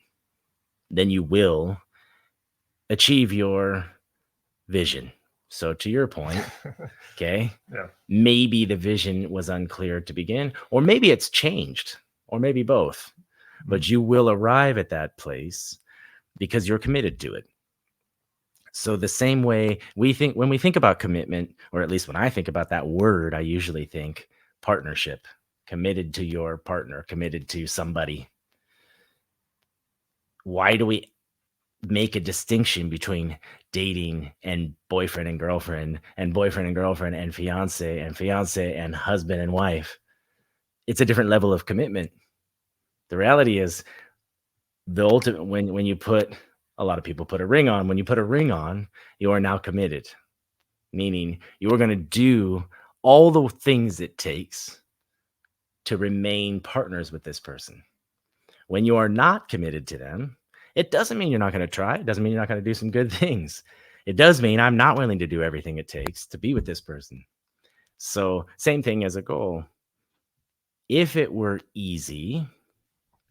Speaker 3: then you will achieve your vision. So to your point, okay, maybe the vision was unclear to begin, or maybe it's changed, or maybe both, but you will arrive at that place because you're committed to it. So the same way when we think about commitment, or at least when I think about that word, I usually think partnership, committed to your partner, committed to somebody. Why do we make a distinction between dating and boyfriend and girlfriend and boyfriend and girlfriend and fiance and husband and wife? It's a different level of commitment. The reality is the ultimate, when you put, a lot of people put a ring on, when you put a ring on, you are now committed, meaning you are going to do all the things it takes to remain partners with this person. When you are not committed to them, it doesn't mean you're not going to try. It doesn't mean you're not going to do some good things. It does mean I'm not willing to do everything it takes to be with this person. So same thing as a goal. If it were easy,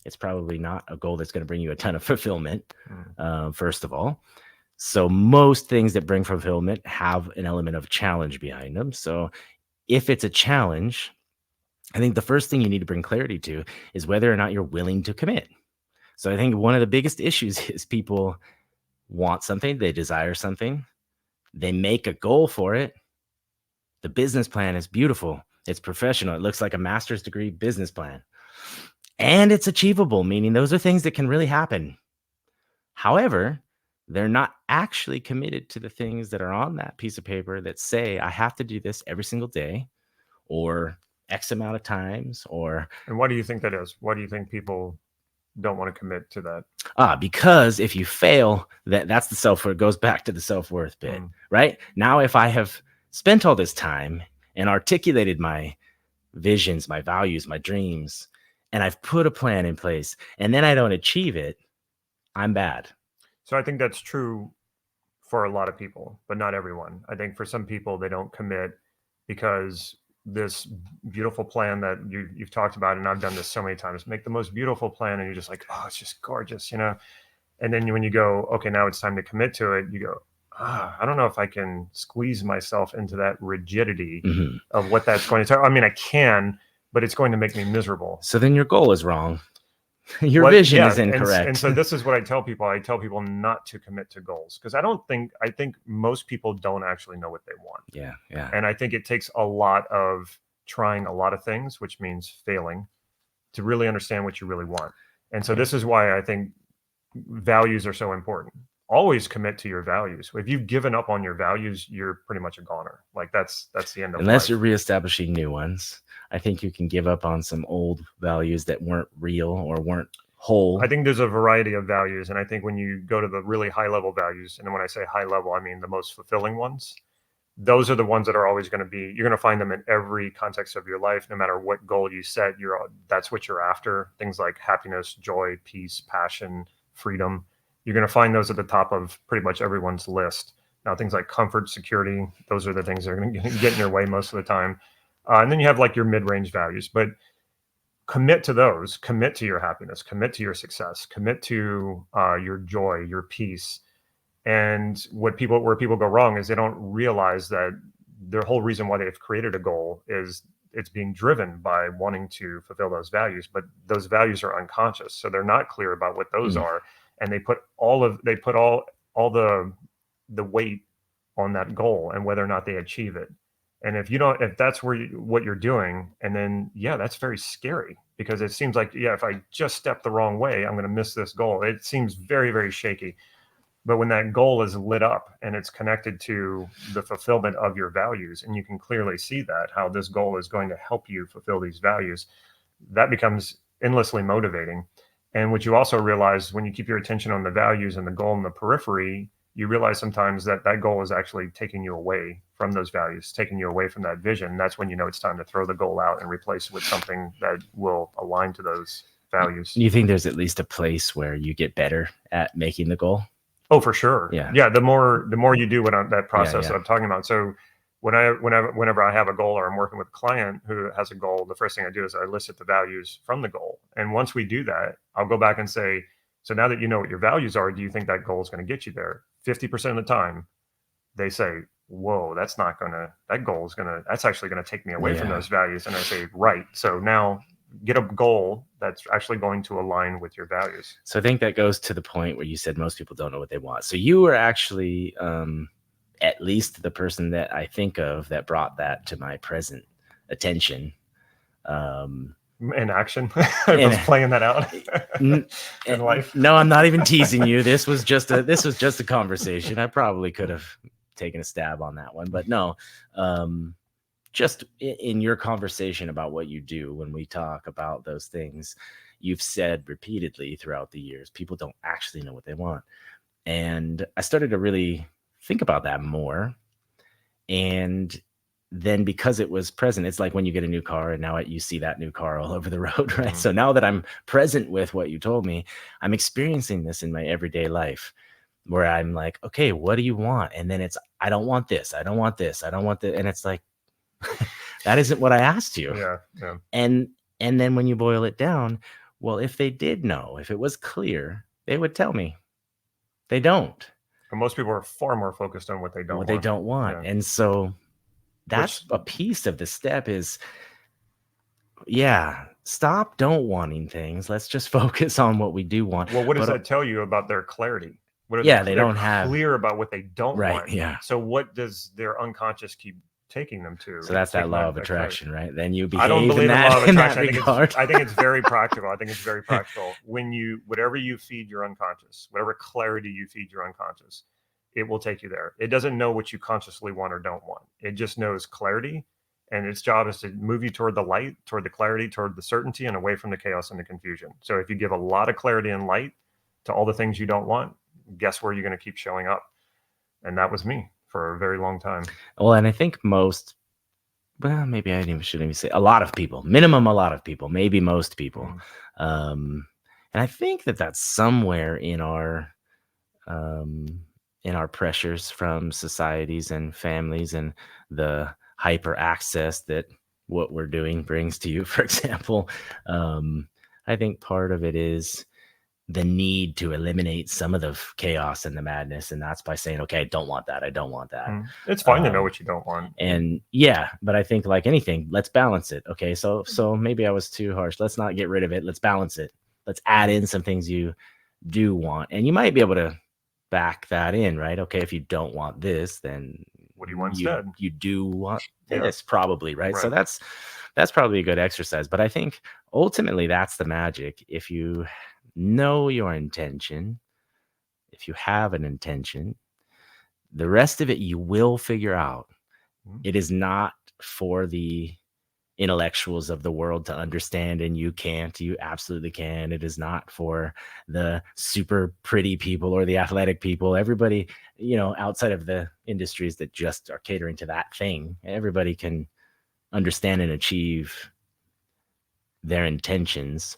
Speaker 3: it's probably not a goal that's going to bring you a ton of fulfillment, first of all. So most things that bring fulfillment have an element of challenge behind them. So if it's a challenge, I think the first thing you need to bring clarity to is whether or not you're willing to commit. So I think one of the biggest issues is people want something, they desire something, they make a goal for it. The business plan is beautiful. It's professional. It looks like a master's degree business plan. And it's achievable, meaning those are things that can really happen. However, they're not actually committed to the things that are on that piece of paper that say, I have to do this every single day or X amount of times, or
Speaker 1: And why do you think that is? Why do you think people don't want to commit to that?
Speaker 3: because if you fail, that's the self-worth. It goes back to the self-worth bit, right? Now, if I have spent all this time and articulated my visions, my values, my dreams, and I've put a plan in place, and then I don't achieve it, I'm bad.
Speaker 1: So I think that's true for a lot of people, but not everyone. I think for some people, they don't commit because this beautiful plan that you've talked about, and I've done this so many times, make the most beautiful plan, and you're just like, oh, it's just gorgeous, you know? And then when you go, okay, now it's time to commit to it, you go, I don't know if I can squeeze myself into that rigidity of what that's going to take. I mean, I can, but it's going to make me miserable.
Speaker 3: So then your goal is wrong. Your vision is incorrect.
Speaker 1: And so this is what I tell people. I tell people not to commit to goals because I think most people don't actually know what they want.
Speaker 3: Yeah.
Speaker 1: And I think it takes a lot of trying a lot of things, which means failing, to really understand what you really want. And so this is why I think values are so important. Always commit to your values. If you've given up on your values, you're pretty much a goner. Like that's the end of
Speaker 3: Unless
Speaker 1: life.
Speaker 3: you're reestablishing new ones. I think you can give up on some old values that weren't real or weren't whole.
Speaker 1: I think there's a variety of values. And I think when you go to the really high level values, and when I say high level, I mean the most fulfilling ones, those are the ones that are always going to be, you're going to find them in every context of your life, no matter what goal you set, that's what you're after. Things like happiness, joy, peace, passion, freedom. You're going to find those at the top of pretty much everyone's list. Now, things like comfort, security, those are the things that are going to get in your way most of the time. And then you have like your mid-range values, but commit to those, commit to your happiness, commit to your success, commit to your joy, your peace. And where people go wrong is they don't realize that their whole reason why they've created a goal is it's being driven by wanting to fulfill those values, but those values are unconscious. So they're not clear about what those are. And they put all the weight on that goal and whether or not they achieve it. And if that's what you're doing, and then, that's very scary because it seems like, if I just step the wrong way, I'm going to miss this goal. It seems very, very shaky. But when that goal is lit up and it's connected to the fulfillment of your values, and you can clearly see that, how this goal is going to help you fulfill these values, that becomes endlessly motivating. And what you also realize when you keep your attention on the values and the goal in the periphery, you realize sometimes that goal is actually taking you away from those values, taking you away from that vision. That's when you know it's time to throw the goal out and replace it with something that will align to those values.
Speaker 3: You think there's at least a place where you get better at making the goal?
Speaker 1: Oh, for sure.
Speaker 3: Yeah.
Speaker 1: The more you do that process that I'm talking about. So whenever I have a goal or I'm working with a client who has a goal, the first thing I do is I elicit the values from the goal. And once we do that, I'll go back and say, so now that you know what your values are, do you think that goal is going to get you there? 50% of the time, they say, whoa, that's actually going to take me away from those values. And I say, right. So now get a goal that's actually going to align with your values.
Speaker 3: So I think that goes to the point where you said most people don't know what they want. So you were actually at least the person that I think of that brought that to my present attention.
Speaker 1: In action. I was playing that out in life.
Speaker 3: No, I'm not even teasing you. This was just a conversation. I probably could have taken a stab on that one, but no. Just in your conversation about what you do when we talk about those things, you've said repeatedly throughout the years, people don't actually know what they want. And I started to really think about that more. And then because it was present, it's like when you get a new car and now you see that new car all over the road, right? So now that I'm present with what you told me, I'm experiencing this in my everyday life where I'm like, okay, what do you want? And then it's, I don't want this. I don't want this. I don't want this. And it's like, that isn't what I asked you.
Speaker 1: Yeah.
Speaker 3: And then when you boil it down, well, if they did know, if it was clear, they would tell me. They don't.
Speaker 1: And most people are far more focused on what they don't want.
Speaker 3: Yeah. And so that's a piece of the step is, stop don't wanting things. Let's just focus on what we do want.
Speaker 1: Well, what does that tell you about their clarity?
Speaker 3: They don't have
Speaker 1: clear about what they don't want.
Speaker 3: Yeah.
Speaker 1: So what does their unconscious keep taking them to.
Speaker 3: So that's that
Speaker 1: taking
Speaker 3: law of
Speaker 1: that clarity.
Speaker 3: attraction, right? Then you
Speaker 1: I don't
Speaker 3: behave
Speaker 1: believe
Speaker 3: in
Speaker 1: in law of
Speaker 3: that, in that
Speaker 1: attraction.
Speaker 3: regard.
Speaker 1: I think it's very practical. I think it's very practical. Whatever you feed your unconscious, whatever clarity you feed your unconscious, it will take you there. It doesn't know what you consciously want or don't want. It just knows clarity, and its job is to move you toward the light, toward the clarity, toward the certainty, and away from the chaos and the confusion. So if you give a lot of clarity and light to all the things you don't want, guess where you're going to keep showing up? And that was me for a very long time.
Speaker 3: Well, and I think maybe I shouldn't even say a lot of people, minimum a lot of people, maybe most people. And I think that's somewhere in our pressures from societies and families and the hyper access that what we're doing brings to you, for example. I think part of it is the need to eliminate some of the chaos and the madness, and that's by saying, okay, I don't want that.
Speaker 1: It's fine to know what you don't want.
Speaker 3: And yeah, but I think like anything, let's balance it. Okay, so maybe I was too harsh. Let's not get rid of it. Let's balance it. Let's add in some things you do want, and you might be able to back that in, right? Okay, if you don't want this, then
Speaker 1: what do you want instead?
Speaker 3: You do want this, probably, right? So
Speaker 1: Right.
Speaker 3: that's probably a good exercise. But I think ultimately that's the magic. If you know your intention, if you have an intention, the rest of it you will figure out. It is not for the intellectuals of the world to understand, and you can't. You absolutely can. It is not for the super pretty people or the athletic people. Everybody, outside of the industries that just are catering to that thing, everybody can understand and achieve their intentions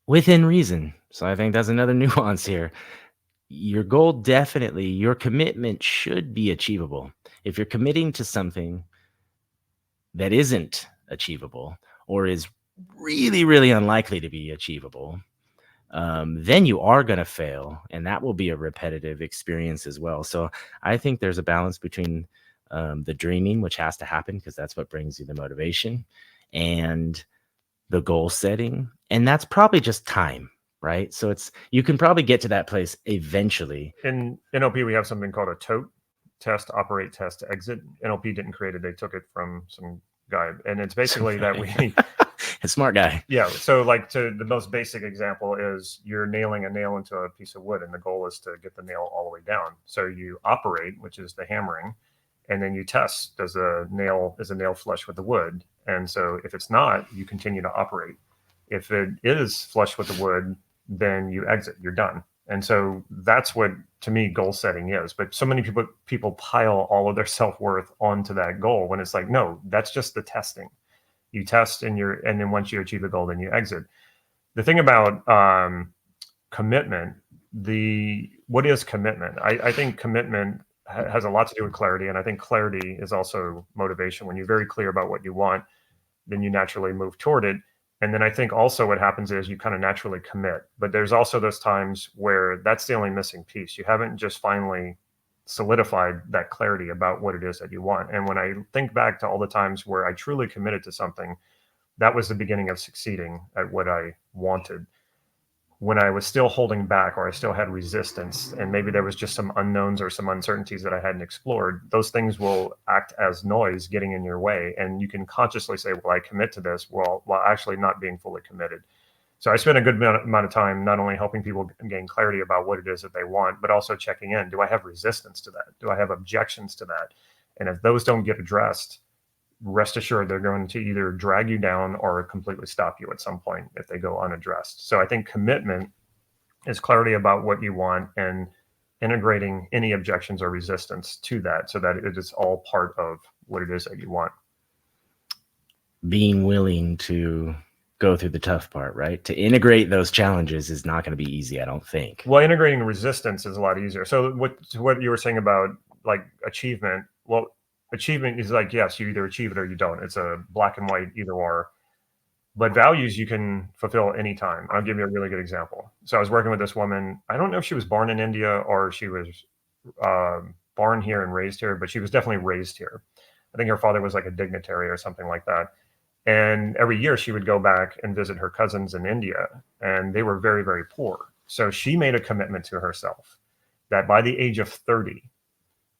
Speaker 3: within reason. So I think that's another nuance here. Your goal, definitely, your commitment should be achievable. If you're committing to something that isn't achievable or is really, really unlikely to be achievable, then you are going to fail, and that will be a repetitive experience as well. So I think there's a balance between the dreaming, which has to happen because that's what brings you the motivation, and the goal setting. And that's probably just time, right? So you can probably get to that place eventually.
Speaker 1: In NLP, we have something called a TOTE, test, operate, test, exit. NLP didn't create it. They took it from some guy. And it's basically that
Speaker 3: a smart guy.
Speaker 1: Yeah. So like the most basic example is you're nailing a nail into a piece of wood, and the goal is to get the nail all the way down. So you operate, which is the hammering, and then you test, is the nail flush with the wood? And so if it's not, you continue to operate. If it is flush with the wood, then you exit, you're done. And so that's what, to me, goal setting is. But so many people pile all of their self-worth onto that goal when it's like, no, that's just the testing. You test and then once you achieve the goal, then you exit. The thing about commitment, what is commitment? I think commitment has a lot to do with clarity. And I think clarity is also motivation. When you're very clear about what you want, then you naturally move toward it. And then I think also what happens is you kind of naturally commit. But there's also those times where that's the only missing piece. You haven't just finally solidified that clarity about what it is that you want. And when I think back to all the times where I truly committed to something, that was the beginning of succeeding at what I wanted. When I was still holding back, or I still had resistance, and maybe there was just some unknowns or some uncertainties that I hadn't explored, those things will act as noise getting in your way. And you can consciously say, well, I commit to this, while actually not being fully committed. So I spent a good amount of time not only helping people gain clarity about what it is that they want, but also checking in. Do I have resistance to that? Do I have objections to that? And if those don't get addressed, rest assured they're going to either drag you down or completely stop you at some point if they go unaddressed. So I think commitment is clarity about what you want and integrating any objections or resistance to that so that it is all part of what it is that you want.
Speaker 3: Being willing to go through the tough part, right? To integrate those challenges is not going to be easy, I don't think.
Speaker 1: Well, integrating resistance is a lot easier. So what you were saying about like achievement, well, achievement is like, yes, you either achieve it or you don't. It's a black and white either or. But values you can fulfill anytime. I'll give you a really good example. So I was working with this woman. I don't know if she was born in India or she was born here and raised here, but she was definitely raised here. I think her father was like a dignitary or something like that. And every year she would go back and visit her cousins in India, and they were very, very poor. So she made a commitment to herself that by the age of 30,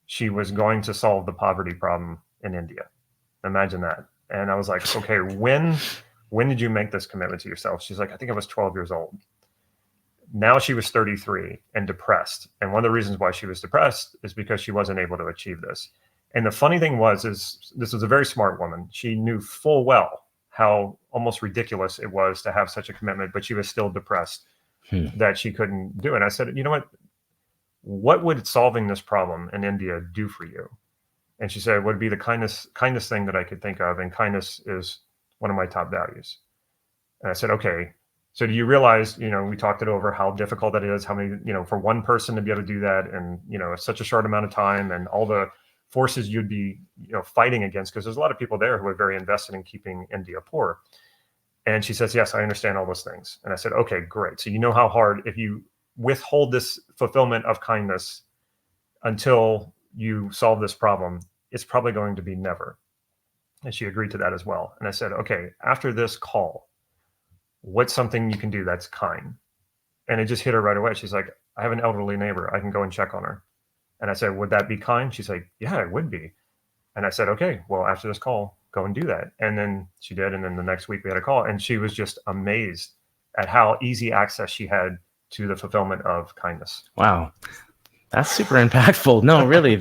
Speaker 1: she was going to solve the poverty problem in India. Imagine that. And I was like, okay, when did you make this commitment to yourself? She's like, I think I was 12 years old. Now she was 33 and depressed. And one of the reasons why she was depressed is because she wasn't able to achieve this. And the funny thing is this was a very smart woman. She knew full well how almost ridiculous it was to have such a commitment, but she was still depressed that she couldn't do it. And I said, you know what would solving this problem in India do for you? And she said, it would be the kindest thing that I could think of. And kindness is one of my top values. And I said, okay, so do you realize, we talked it over, how difficult that is, how many, for one person to be able to do that and, such a short amount of time, and all the forces you'd be, fighting against, because there's a lot of people there who are very invested in keeping India poor. And she says, yes, I understand all those things. And I said, okay, great. So you know how hard, if you withhold this fulfillment of kindness until you solve this problem, it's probably going to be never. And she agreed to that as well. And I said, okay, after this call, what's something you can do that's kind? And it just hit her right away. She's like, I have an elderly neighbor. I can go and check on her. And I said, would that be kind? She's like, yeah, it would be. And I said, okay, well, after this call, go and do that. And then she did. And then the next week we had a call, and she was just amazed at how easy access she had to the fulfillment of kindness.
Speaker 3: Wow. That's super impactful. No, really,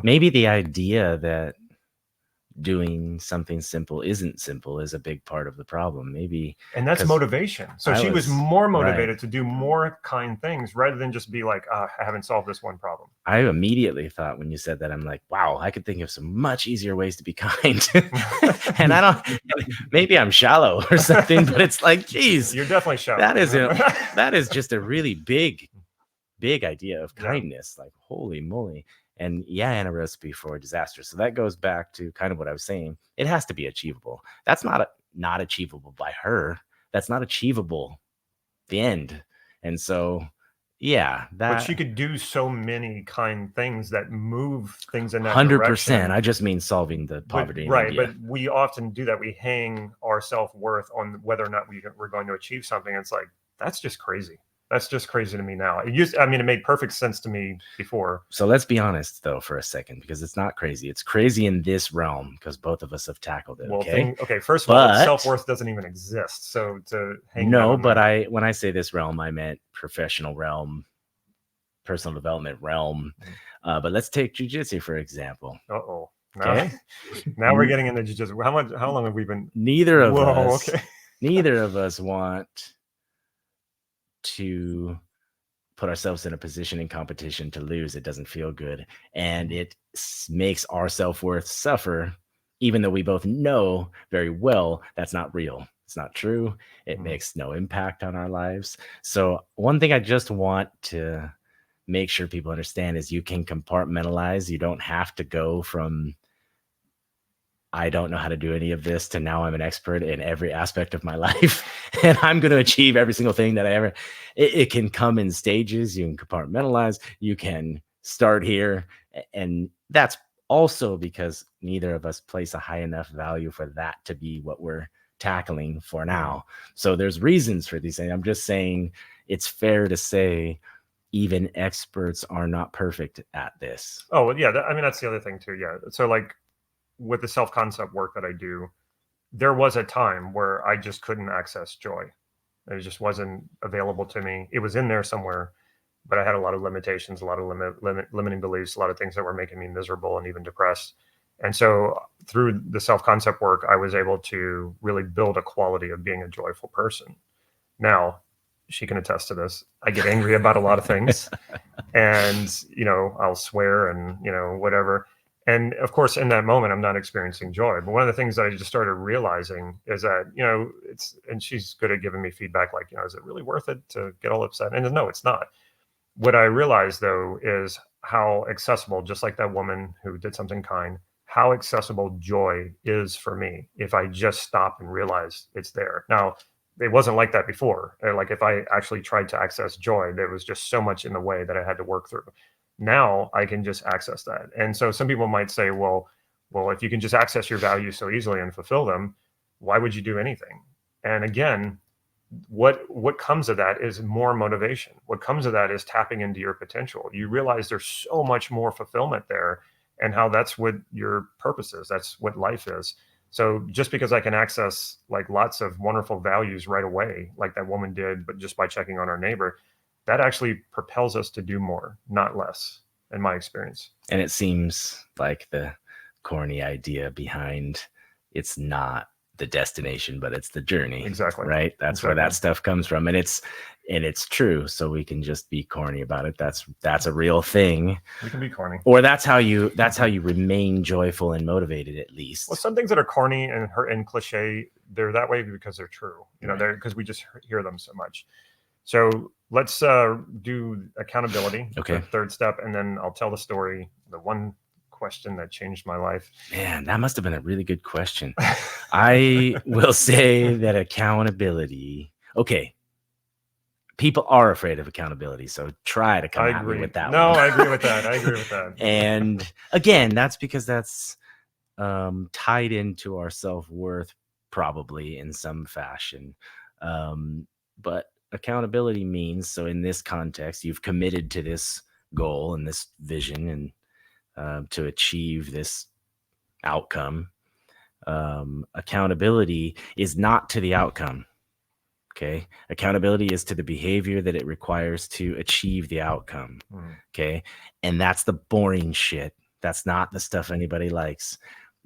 Speaker 3: maybe the idea that doing something simple isn't simple is a big part of the problem. Maybe. And
Speaker 1: that's motivation. So she was more motivated to do more kind things rather than just be like, I haven't solved this one problem.
Speaker 3: I immediately thought, when you said that, I'm like, wow, I could think of some much easier ways to be kind. And maybe I'm shallow or something, but it's like, geez,
Speaker 1: you're definitely shallow.
Speaker 3: That is just a really big idea of kindness. Like, holy moly. And and a recipe for disaster. So that goes back to kind of what I was saying. It has to be achievable. That's not achievable by her. That's not achievable. The end. And so,
Speaker 1: but she could do so many kind things that move things in that
Speaker 3: 100%.
Speaker 1: direction.
Speaker 3: I just mean solving the poverty.
Speaker 1: But we often do that. We hang our self-worth on whether or not we're going to achieve something. It's like, that's just crazy. That's just crazy to me now. It made perfect sense to me before.
Speaker 3: So let's be honest, though, for a second, because it's not crazy. It's crazy in this realm because both of us have tackled it.
Speaker 1: Well, first of all, self-worth doesn't even exist. So to hang
Speaker 3: when I say this realm, I meant professional realm, personal development realm. But let's take jujitsu, for example.
Speaker 1: Uh-oh. Now we're getting into jujitsu. How long have we been?
Speaker 3: Neither of us want to put ourselves in a position in competition to lose. It doesn't feel good, and it makes our self-worth suffer, even though we both know very well that's not real. It's not true. It makes no impact on our lives. So one thing I just want to make sure people understand is you can compartmentalize. You don't have to go from I don't know how to do any of this to now I'm an expert in every aspect of my life and I'm going to achieve every single thing that I ever. It can come in stages. You can compartmentalize. You can start here. And that's also because neither of us place a high enough value for that to be what we're tackling for now. So there's reasons for these things. I'm just saying it's fair to say even experts are not perfect at this.
Speaker 1: Oh, yeah. That's the other thing too. Yeah. So like, with the self-concept work that I do, there was a time where I just couldn't access joy. It just wasn't available to me. It was in there somewhere, but I had a lot of limitations, a lot of limiting beliefs, a lot of things that were making me miserable and even depressed. And so through the self-concept work, I was able to really build a quality of being a joyful person. Now, she can attest to this. I get angry about a lot of things and, I'll swear and, whatever. And of course, in that moment, I'm not experiencing joy. But one of the things that I just started realizing is that, and she's good at giving me feedback like, is it really worth it to get all upset? And no, it's not. What I realized, though, is how accessible, just like that woman who did something kind, how accessible joy is for me if I just stop and realize it's there. Now, it wasn't like that before. Like if I actually tried to access joy, there was just so much in the way that I had to work through. Now I can just access that. And so some people might say, well, if you can just access your values so easily and fulfill them, why would you do anything? And again, what comes of that is more motivation. What comes of that is tapping into your potential. You realize there's so much more fulfillment there. and how that's what your purpose is. That's what life is. So just because I can access like lots of wonderful values right away, like that woman did, but just by checking on our neighbor, that actually propels us to do more, not less, in my experience.
Speaker 3: And it seems like the corny idea behind it's not the destination, but it's the journey.
Speaker 1: Exactly.
Speaker 3: Right. That's where that stuff comes from. And it's true. So we can just be corny about it. That's a real thing.
Speaker 1: We can be corny.
Speaker 3: Or that's how you remain joyful and motivated, at least.
Speaker 1: Well, some things that are corny and cliche, they're that way because they're true. They're because we just hear them so much. So let's do accountability.
Speaker 3: Okay.
Speaker 1: The third step, and then I'll tell the story. The one question that changed my life.
Speaker 3: Man, that must have been a really good question. I will say that accountability. Okay. People are afraid of accountability, so try to come at me with that.
Speaker 1: No,
Speaker 3: one.
Speaker 1: I agree with that.
Speaker 3: And again, that's because that's tied into our self-worth, probably in some fashion. But accountability means, so in this context, you've committed to this goal and this vision and to achieve this outcome. Accountability is not to the outcome. Okay. Accountability is to the behavior that it requires to achieve the outcome. Okay. And that's the boring shit. That's not the stuff anybody likes.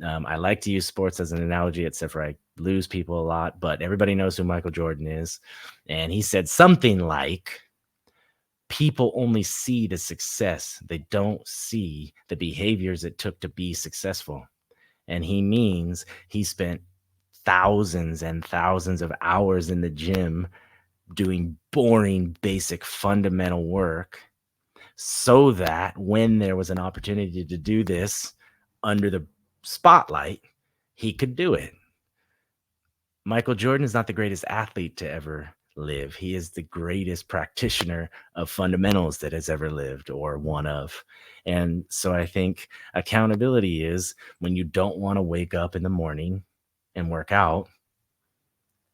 Speaker 3: I like to use sports as an analogy, except for I lose people a lot, but everybody knows who Michael Jordan is. And he said something like, people only see the success. They don't see the behaviors it took to be successful. And he means he spent thousands and thousands of hours in the gym doing boring, basic, fundamental work so that when there was an opportunity to do this under the spotlight, he could do it. Michael Jordan is not the greatest athlete to ever live. He is the greatest practitioner of fundamentals that has ever lived, or one of. And so I think accountability is when you don't want to wake up in the morning and work out,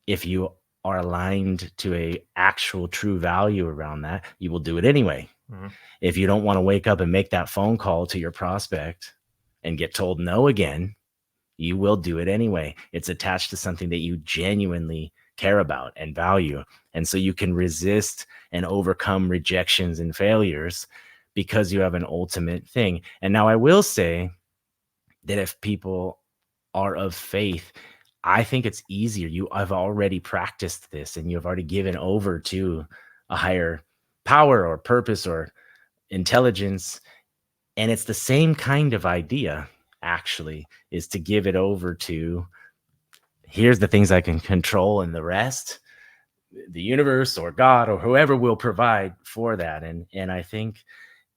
Speaker 3: if you are aligned to a actual true value around that, you will do it anyway. If you don't want to wake up and make that phone call to your prospect and get told no again, you will do it anyway. It's attached to something that you genuinely care about and value. And so you can resist and overcome rejections and failures because you have an ultimate thing. And now I will say that if people are of faith, I think it's easier. I've already practiced this and you've already given over to a higher power or purpose or intelligence. And it's the same kind of idea, actually, is to give it over to, here's the things I can control, and the rest, the universe or God or whoever will provide for that. And I think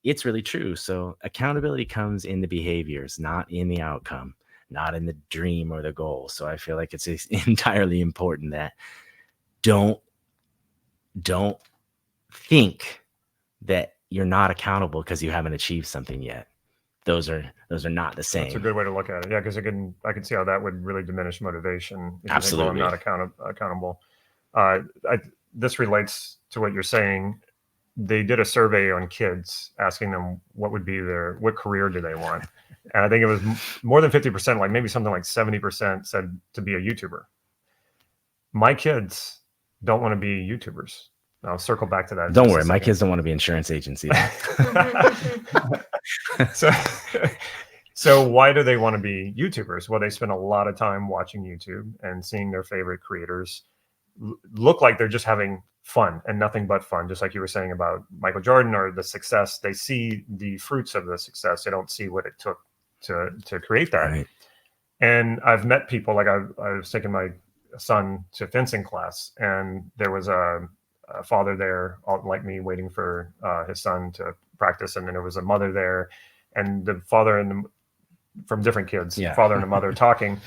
Speaker 3: it's really true. So accountability comes in the behaviors, not in the outcome, not in the dream or the goal. So I feel like it's entirely important that don't think that you're not accountable because you haven't achieved something yet. Those are not the same.
Speaker 1: That's a good way to look at it. Yeah, because I can see how that would really diminish motivation. If
Speaker 3: Absolutely.
Speaker 1: You think, well, I'm not accountable. This relates to what you're saying. They did a survey on kids asking them what career do they want. And I think it was more than 50%, like maybe something like 70% said to be a YouTuber. My kids don't want to be YouTubers. I'll circle back to that.
Speaker 3: Don't worry, my kids don't want to be insurance agents either.
Speaker 1: So why do they want to be YouTubers? Well, they spend a lot of time watching YouTube and seeing their favorite creators look like they're just having fun and nothing but fun. Just like you were saying about Michael Jordan or the success, they see the fruits of the success. They don't see what it took to create that. Right. And I've met people, like I was taking my son to fencing class, and there was a father there, like me, waiting for his son to practice, and then there was a mother there, and the father from different kids, father and the mother talking,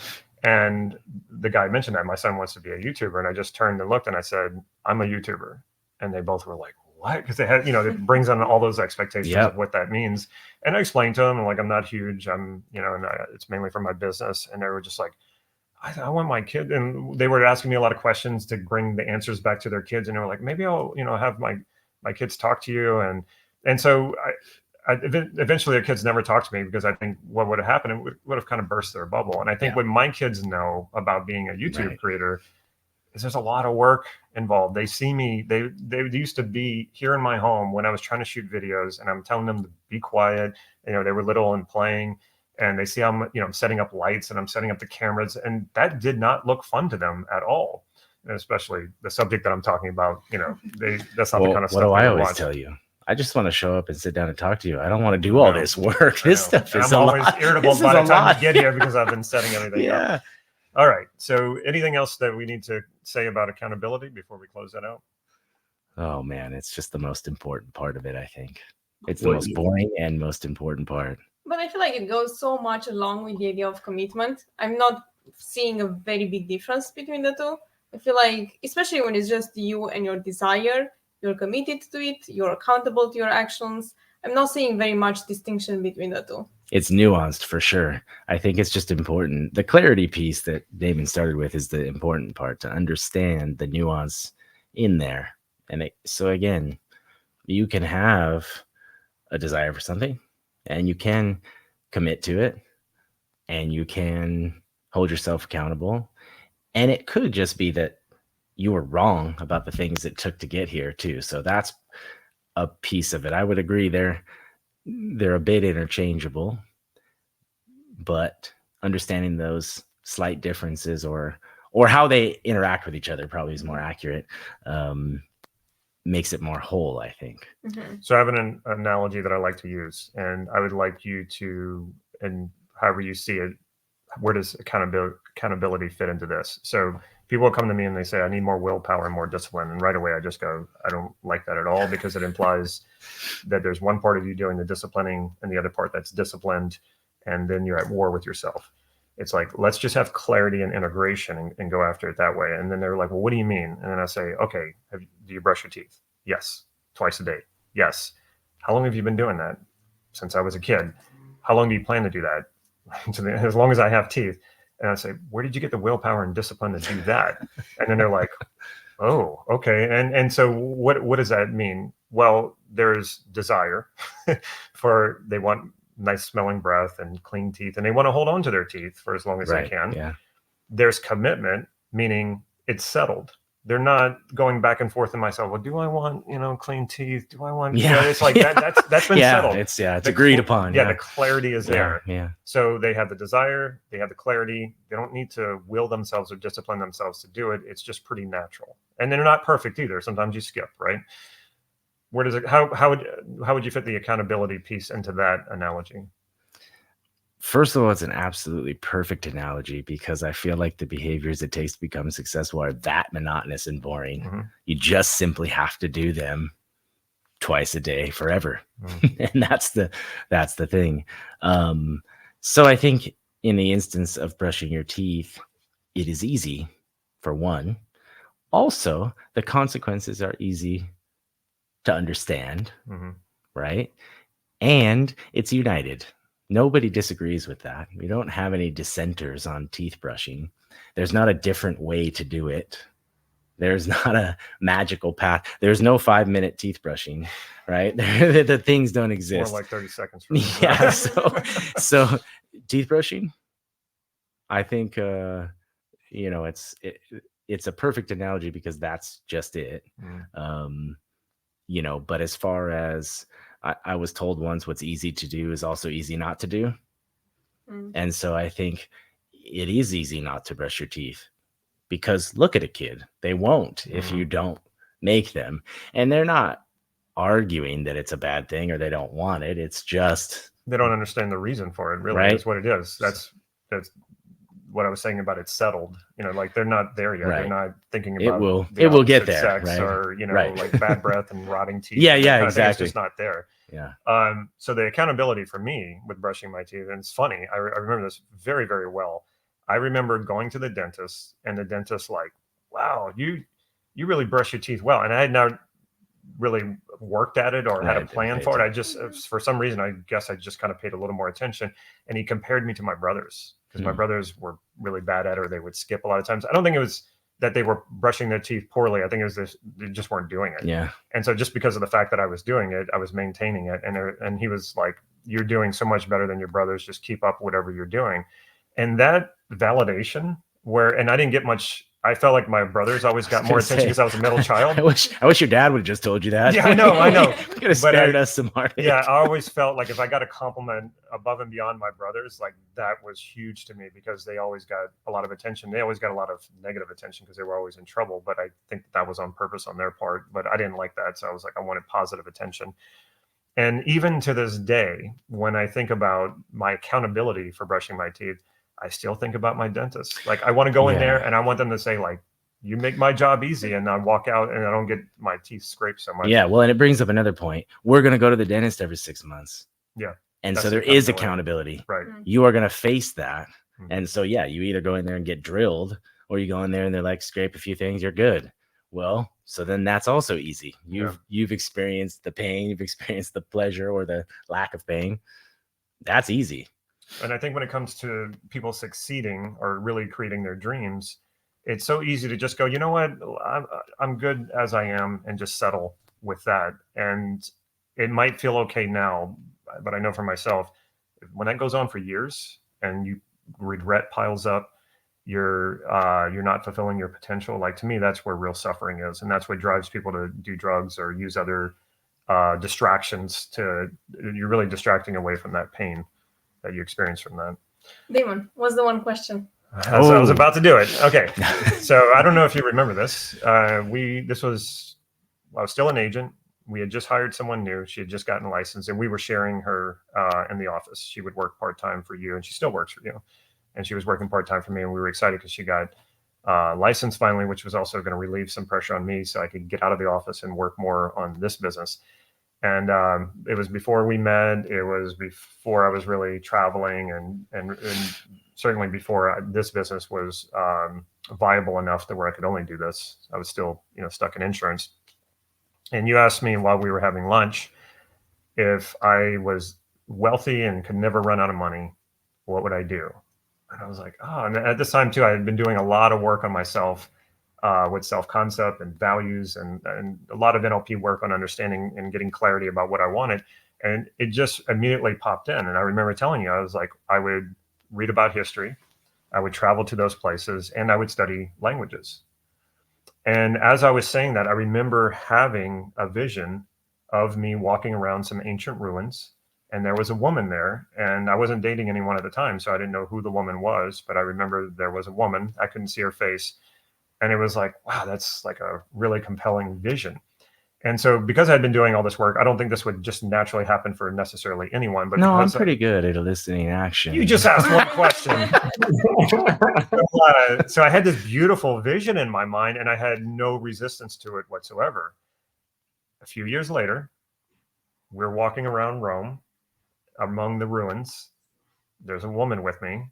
Speaker 1: and the guy mentioned that my son wants to be a YouTuber, and I just turned and looked and I said, I'm a YouTuber, and they both were like, what? Because they had, it brings on all those expectations of what that means, and I explained to them, and like, I'm not huge, and it's mainly for my business, and they were just like, I want my kid, and they were asking me a lot of questions to bring the answers back to their kids, and they were like, maybe I'll have my kids talk to you, and so eventually the kids never talked to me because I think what would have happened, it would have kind of burst their bubble. And I think what my kids know about being a YouTube creator is there's a lot of work involved. They see me, they used to be here in my home when I was trying to shoot videos and I'm telling them to be quiet. You know, they were little and playing, and they see I'm, I'm setting up lights and I'm setting up the cameras, and that did not look fun to them at all. And especially the subject that I'm talking about, that's not the kind of stuff.
Speaker 3: What do I always
Speaker 1: watch.
Speaker 3: tell you? I just want to show up and sit down and talk to you. I don't want to do all this work. This stuff is
Speaker 1: I'm
Speaker 3: a
Speaker 1: always
Speaker 3: lot.
Speaker 1: irritable
Speaker 3: This
Speaker 1: by
Speaker 3: is
Speaker 1: the
Speaker 3: a
Speaker 1: time
Speaker 3: lot.
Speaker 1: you get here because I've been setting everything up.
Speaker 3: Yeah.
Speaker 1: All right. So anything else that we need to say about accountability before we close that out?
Speaker 3: Oh man, it's just the most important part of it, I think. It's the most boring and most important part.
Speaker 2: But I feel like it goes so much along with the idea of commitment. I'm not seeing a very big difference between the two. I feel like, especially when it's just you and your desire, you're committed to it, you're accountable to your actions. I'm not seeing very much distinction between the two.
Speaker 3: It's nuanced for sure. I think it's just important. The clarity piece that Damon started with is the important part, to understand the nuance in there. And so again, you can have a desire for something and you can commit to it and you can hold yourself accountable. And it could just be that you were wrong about the things it took to get here too. So that's a piece of it. I would agree they're a bit interchangeable, but understanding those slight differences or how they interact with each other probably is more accurate, makes it more whole, I think.
Speaker 2: Mm-hmm.
Speaker 1: So I have an analogy that I like to use, and I would like you to, and however you see it, where does accountability fit into this? So people will come to me and they say, I need more willpower and more discipline. And right away, I just go, I don't like that at all, because it implies that there's one part of you doing the disciplining and the other part that's disciplined. And then you're at war with yourself. It's like, let's just have clarity and integration and go after it that way. And then they're like, well, what do you mean? And then I say, okay, do you brush your teeth? Yes. Twice a day? Yes. How long have you been doing that? Since I was a kid. How long do you plan to do that? As long as I have teeth. And I say, where did you get the willpower and discipline to do that? And then they're like, oh, okay. And so what does that mean? Well, there's desire they want nice smelling breath and clean teeth, and they want to hold on to their teeth for as long as they can.
Speaker 3: Yeah.
Speaker 1: There's commitment, meaning it's settled. They're not going back and forth in myself. Well, do I want, clean teeth? Do I want, it's like that's been settled.
Speaker 3: It's agreed upon.
Speaker 1: Yeah. The clarity is there.
Speaker 3: Yeah.
Speaker 1: So they have the desire, they have the clarity. They don't need to will themselves or discipline themselves to do it. It's just pretty natural. And they're not perfect either. Sometimes you skip, right? Where does it, how would you fit the accountability piece into that analogy?
Speaker 3: First of all, it's an absolutely perfect analogy, because I feel like the behaviors it takes to become successful are that monotonous and boring.
Speaker 1: Mm-hmm.
Speaker 3: You just simply have to do them twice a day forever. Mm-hmm. And that's the thing. So I think in the instance of brushing your teeth, it is easy, for one. Also, the consequences are easy to understand, right? And it's united. Nobody disagrees with that. We don't have any dissenters on teeth brushing. There's not a different way to do it. There's not a magical path. There's no 5-minute teeth brushing, right? The things don't exist.
Speaker 1: More like 30 seconds.
Speaker 3: Yeah. So teeth brushing, I think, it's a perfect analogy, because that's just it. But as far as I was told once, what's easy to do is also easy not to do. And so I think it is easy not to brush your teeth, because look at a kid. They won't if you don't make them. And they're not arguing that it's a bad thing or they don't want it. It's just
Speaker 1: they don't understand the reason for it, really.
Speaker 3: Right?
Speaker 1: Is what it is. That's what I was saying about it's settled. Like they're not there yet.
Speaker 3: Right.
Speaker 1: They're not thinking about
Speaker 3: it will get there,
Speaker 1: sex,
Speaker 3: right?
Speaker 1: or
Speaker 3: right.
Speaker 1: like bad breath and rotting teeth.
Speaker 3: Yeah,
Speaker 1: exactly. It's just not there.
Speaker 3: Yeah.
Speaker 1: So the accountability for me with brushing my teeth, and it's funny, I remember this very, very well. I remember going to the dentist, and the dentist like, wow, you really brush your teeth well. And I had not really worked at it or had a plan for it. I just, for some reason, I guess I just kind of paid a little more attention. And he compared me to my brothers, because my brothers were really bad at it, or they would skip a lot of times. I don't think it was that they were brushing their teeth poorly. I think it was this, they just weren't doing it.
Speaker 3: Yeah.
Speaker 1: And so just because of the fact that I was doing it, I was maintaining it. And he was like, you're doing so much better than your brothers. Just keep up whatever you're doing. And that validation and I didn't get much. I felt like my brothers always got more attention because I was a middle child.
Speaker 3: I wish your dad would have just told you that.
Speaker 1: Yeah, I know.
Speaker 3: You could have spared us some heartache.
Speaker 1: Yeah, I always felt like if I got a compliment above and beyond my brothers, like that was huge to me because they always got a lot of attention. They always got a lot of negative attention because they were always in trouble. But I think that was on purpose on their part. But I didn't like that. So I was like, I wanted positive attention. And even to this day, when I think about my accountability for brushing my teeth, I still think about my dentist. Like I want to go in there and I want them to say like, you make my job easy, and I walk out and I don't get my teeth scraped so much.
Speaker 3: Yeah. Well, and it brings up another point. We're going to go to the dentist every 6 months.
Speaker 1: Yeah.
Speaker 3: And so there is accountability.
Speaker 1: Right.
Speaker 3: You are going to face that.
Speaker 1: Mhm.
Speaker 3: And so, yeah, you either go in there and get drilled, or you go in there and they're like, scrape a few things, you're good. Well, so then that's also easy. You've experienced the pain, you've experienced the pleasure or the lack of pain. That's easy.
Speaker 1: And I think when it comes to people succeeding or really creating their dreams, it's so easy to just go, you know what, I'm good as I am, and just settle with that. And it might feel okay now, but I know for myself, when that goes on for years and regret piles up, you're not fulfilling your potential. Like to me, that's where real suffering is, and that's what drives people to do drugs or use other distractions. You're really distracting away from that pain that you experience from that.
Speaker 2: Damon, what's the one question?
Speaker 1: I was about to do it. Okay. So I don't know if you remember this. I was still an agent. We had just hired someone new. She had just gotten licensed, and we were sharing her in the office. She would work part-time for you, and she still works for you. And she was working part-time for me, and we were excited because she got licensed finally, which was also going to relieve some pressure on me so I could get out of the office and work more on this business. And it was before we met. It was before I was really traveling, and certainly before this business was viable enough to where I could only do this. I was still, stuck in insurance. And you asked me while we were having lunch, if I was wealthy and could never run out of money, what would I do? And I was like, and at this time too, I had been doing a lot of work on myself with self-concept and values and a lot of NLP work on understanding and getting clarity about what I wanted. And it just immediately popped in. And I remember telling you, I was like, I would read about history, I would travel to those places, and I would study languages. And as I was saying that, I remember having a vision of me walking around some ancient ruins, and there was a woman there, and I wasn't dating anyone at the time, so I didn't know who the woman was, but I remember there was a woman. I couldn't see her face. And it was like, wow, that's like a really compelling vision. And so because I'd been doing all this work, I don't think this would just naturally happen for necessarily anyone. But
Speaker 3: no, I'm pretty good at eliciting action.
Speaker 1: You just asked one question. So I had this beautiful vision in my mind, and I had no resistance to it whatsoever. A few years later, we're walking around Rome among the ruins. There's a woman with me,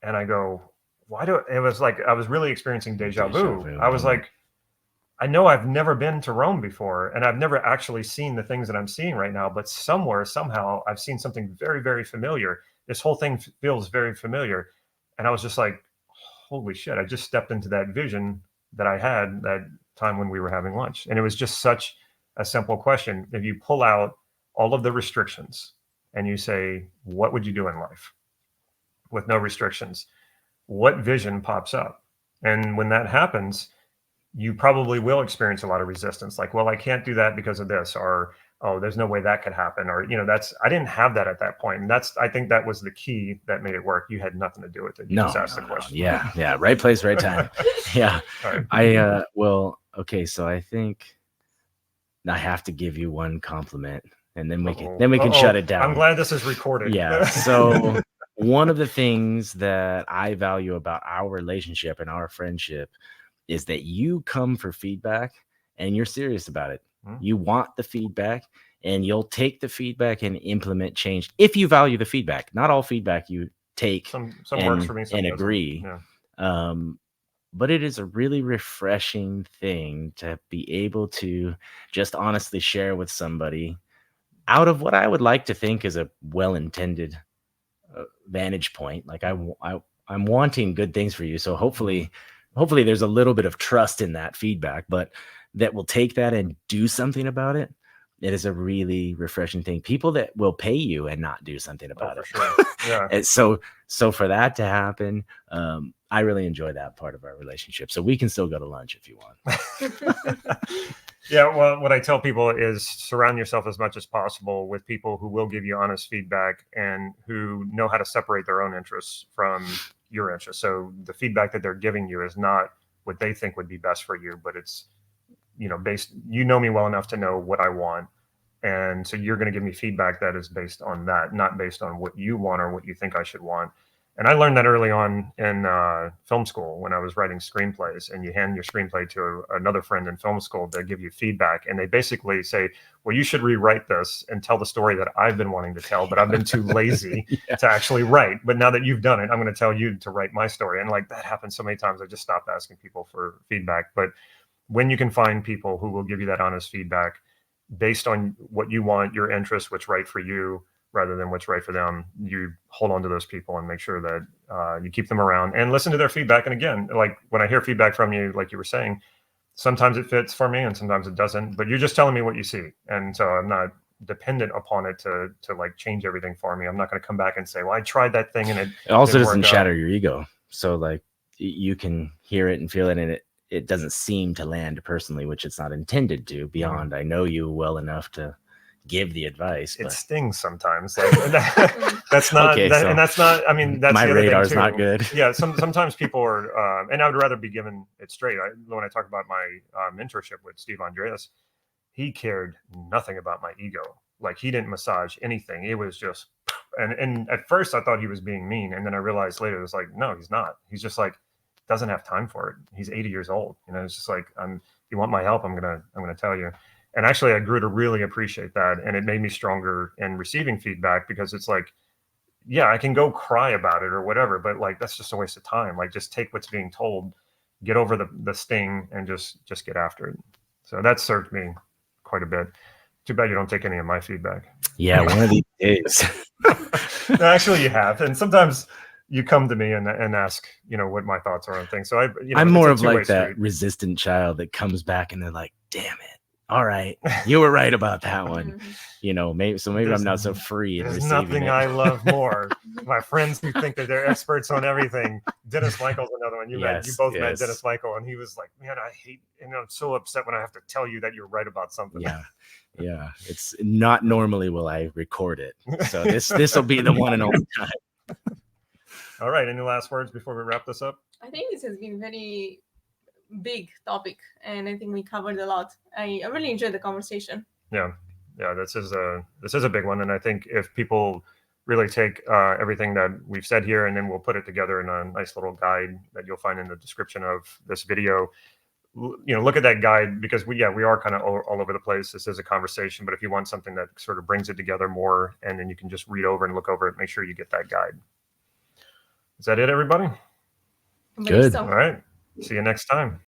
Speaker 1: and I go, it was like I was really experiencing deja vu. I was like, I know I've never been to Rome before, and I've never actually seen the things that I'm seeing right now, but somewhere, somehow, I've seen something very, very familiar. This whole thing feels very familiar. And I was just like, holy shit, I just stepped into that vision that I had that time when we were having lunch. And it was just such a simple question. If you pull out all of the restrictions and you say, what would you do in life with no restrictions? What vision pops up? And when that happens, you probably will experience a lot of resistance. Like, well, I can't do that because of this, or, oh, there's no way that could happen. Or, I didn't have that at that point. And I think that was the key that made it work. You had nothing to do with it. You just asked the question.
Speaker 3: Yeah. Right place, right time. Yeah. Right. Okay. So I think I have to give you one compliment, and then we can shut it down.
Speaker 1: I'm glad this is recorded.
Speaker 3: Yeah. So one of the things that I value about our relationship and our friendship is that you come for feedback and you're serious about it. You want the feedback, and you'll take the feedback and implement change if you value the feedback. Not all feedback you take
Speaker 1: some works for me, some
Speaker 3: and
Speaker 1: doesn't.
Speaker 3: agree.
Speaker 1: Yeah.
Speaker 3: But it is a really refreshing thing to be able to just honestly share with somebody out of what I would like to think is a well-intended vantage point. Like I'm wanting good things for you. So hopefully hopefully there's a little bit of trust in that feedback, but that will take that and do something about it. It is a really refreshing thing. People that will pay you and not do something about
Speaker 1: for
Speaker 3: it.
Speaker 1: sure. Yeah.
Speaker 3: And so for that to happen, I really enjoy that part of our relationship. So we can still go to lunch if you want.
Speaker 1: Yeah, well, what I tell people is surround yourself as much as possible with people who will give you honest feedback and who know how to separate their own interests from your interests. So the feedback that they're giving you is not what they think would be best for you, but it's, based, you know me well enough to know what I want. And so you're going to give me feedback that is based on that, not based on what you want or what you think I should want. And I learned that early on in film school when I was writing screenplays, and you hand your screenplay to another friend in film school to give you feedback. And they basically say, well, you should rewrite this and tell the story that I've been wanting to tell, but I've been too lazy to actually write. But now that you've done it, I'm going to tell you to write my story. And like that happens so many times, I just stopped asking people for feedback. But when you can find people who will give you that honest feedback based on what you want, your interests, what's right for you, rather than what's right for them, you hold on to those people and make sure that you keep them around and listen to their feedback. And again, like when I hear feedback from you, like you were saying, sometimes it fits for me and sometimes it doesn't, but you're just telling me what you see. And so I'm not dependent upon it to like change everything for me. I'm not going to come back and say, well, I tried that thing and it
Speaker 3: also
Speaker 1: didn't
Speaker 3: doesn't
Speaker 1: work
Speaker 3: shatter
Speaker 1: out.
Speaker 3: your ego. So like you can hear it and feel it, and it doesn't seem to land personally, which it's not intended to, beyond I know you well enough to give the advice.
Speaker 1: It
Speaker 3: But
Speaker 1: stings sometimes. Like, that's not,
Speaker 3: Okay,
Speaker 1: that,
Speaker 3: so
Speaker 1: and that's not, I mean, that's
Speaker 3: my
Speaker 1: the other thing
Speaker 3: radar's
Speaker 1: too.
Speaker 3: not good.
Speaker 1: Yeah. Sometimes people are, and I would rather be given it straight. When I talk about my mentorship with Steve Andreas, he cared nothing about my ego. Like he didn't massage anything. It was just, and at first I thought he was being mean. And then I realized later, it was like, no, he's not. He's just like, doesn't have time for it. He's 80 years old. It's just like, you want my help, I'm going to tell you. And actually I grew to really appreciate that. And it made me stronger in receiving feedback, because it's like, yeah, I can go cry about it or whatever, but like, that's just a waste of time. Like just take what's being told, get over the sting, and just get after it. So that served me quite a bit. Too bad you don't take any of my feedback.
Speaker 3: Yeah, one of these days.
Speaker 1: No, actually you have. And sometimes you come to me and ask, what my thoughts are on things. So
Speaker 3: I'm more
Speaker 1: it's
Speaker 3: of
Speaker 1: a
Speaker 3: like
Speaker 1: two-way
Speaker 3: that
Speaker 1: street.
Speaker 3: resistant child that comes back and they're like, damn it. All right. You were right about that one. Maybe I'm not so free in
Speaker 1: There's
Speaker 3: receiving
Speaker 1: nothing
Speaker 3: it.
Speaker 1: I love more. My friends who think that they're experts on everything. Dennis Michael's another one. You both met Dennis Michael, and he was like, man, I hate, and I'm so upset when I have to tell you that you're right about something.
Speaker 3: Yeah. It's not normally will I record it. So this will be the one and only time.
Speaker 1: All right. Any last words before we wrap this up?
Speaker 2: I think this has been very big topic, and I think we covered a lot. I really enjoyed the conversation.
Speaker 1: Yeah, this is a big one, and I think if people really take everything that we've said here, and then we'll put it together in a nice little guide that you'll find in the description of this video. Look at that guide, because we are kind of all over the place. This is a conversation, but if you want something that sort of brings it together more, and then you can just read over and look over it, make sure you get that guide. Is that it, everybody?
Speaker 3: Good.
Speaker 1: All right. See you next time.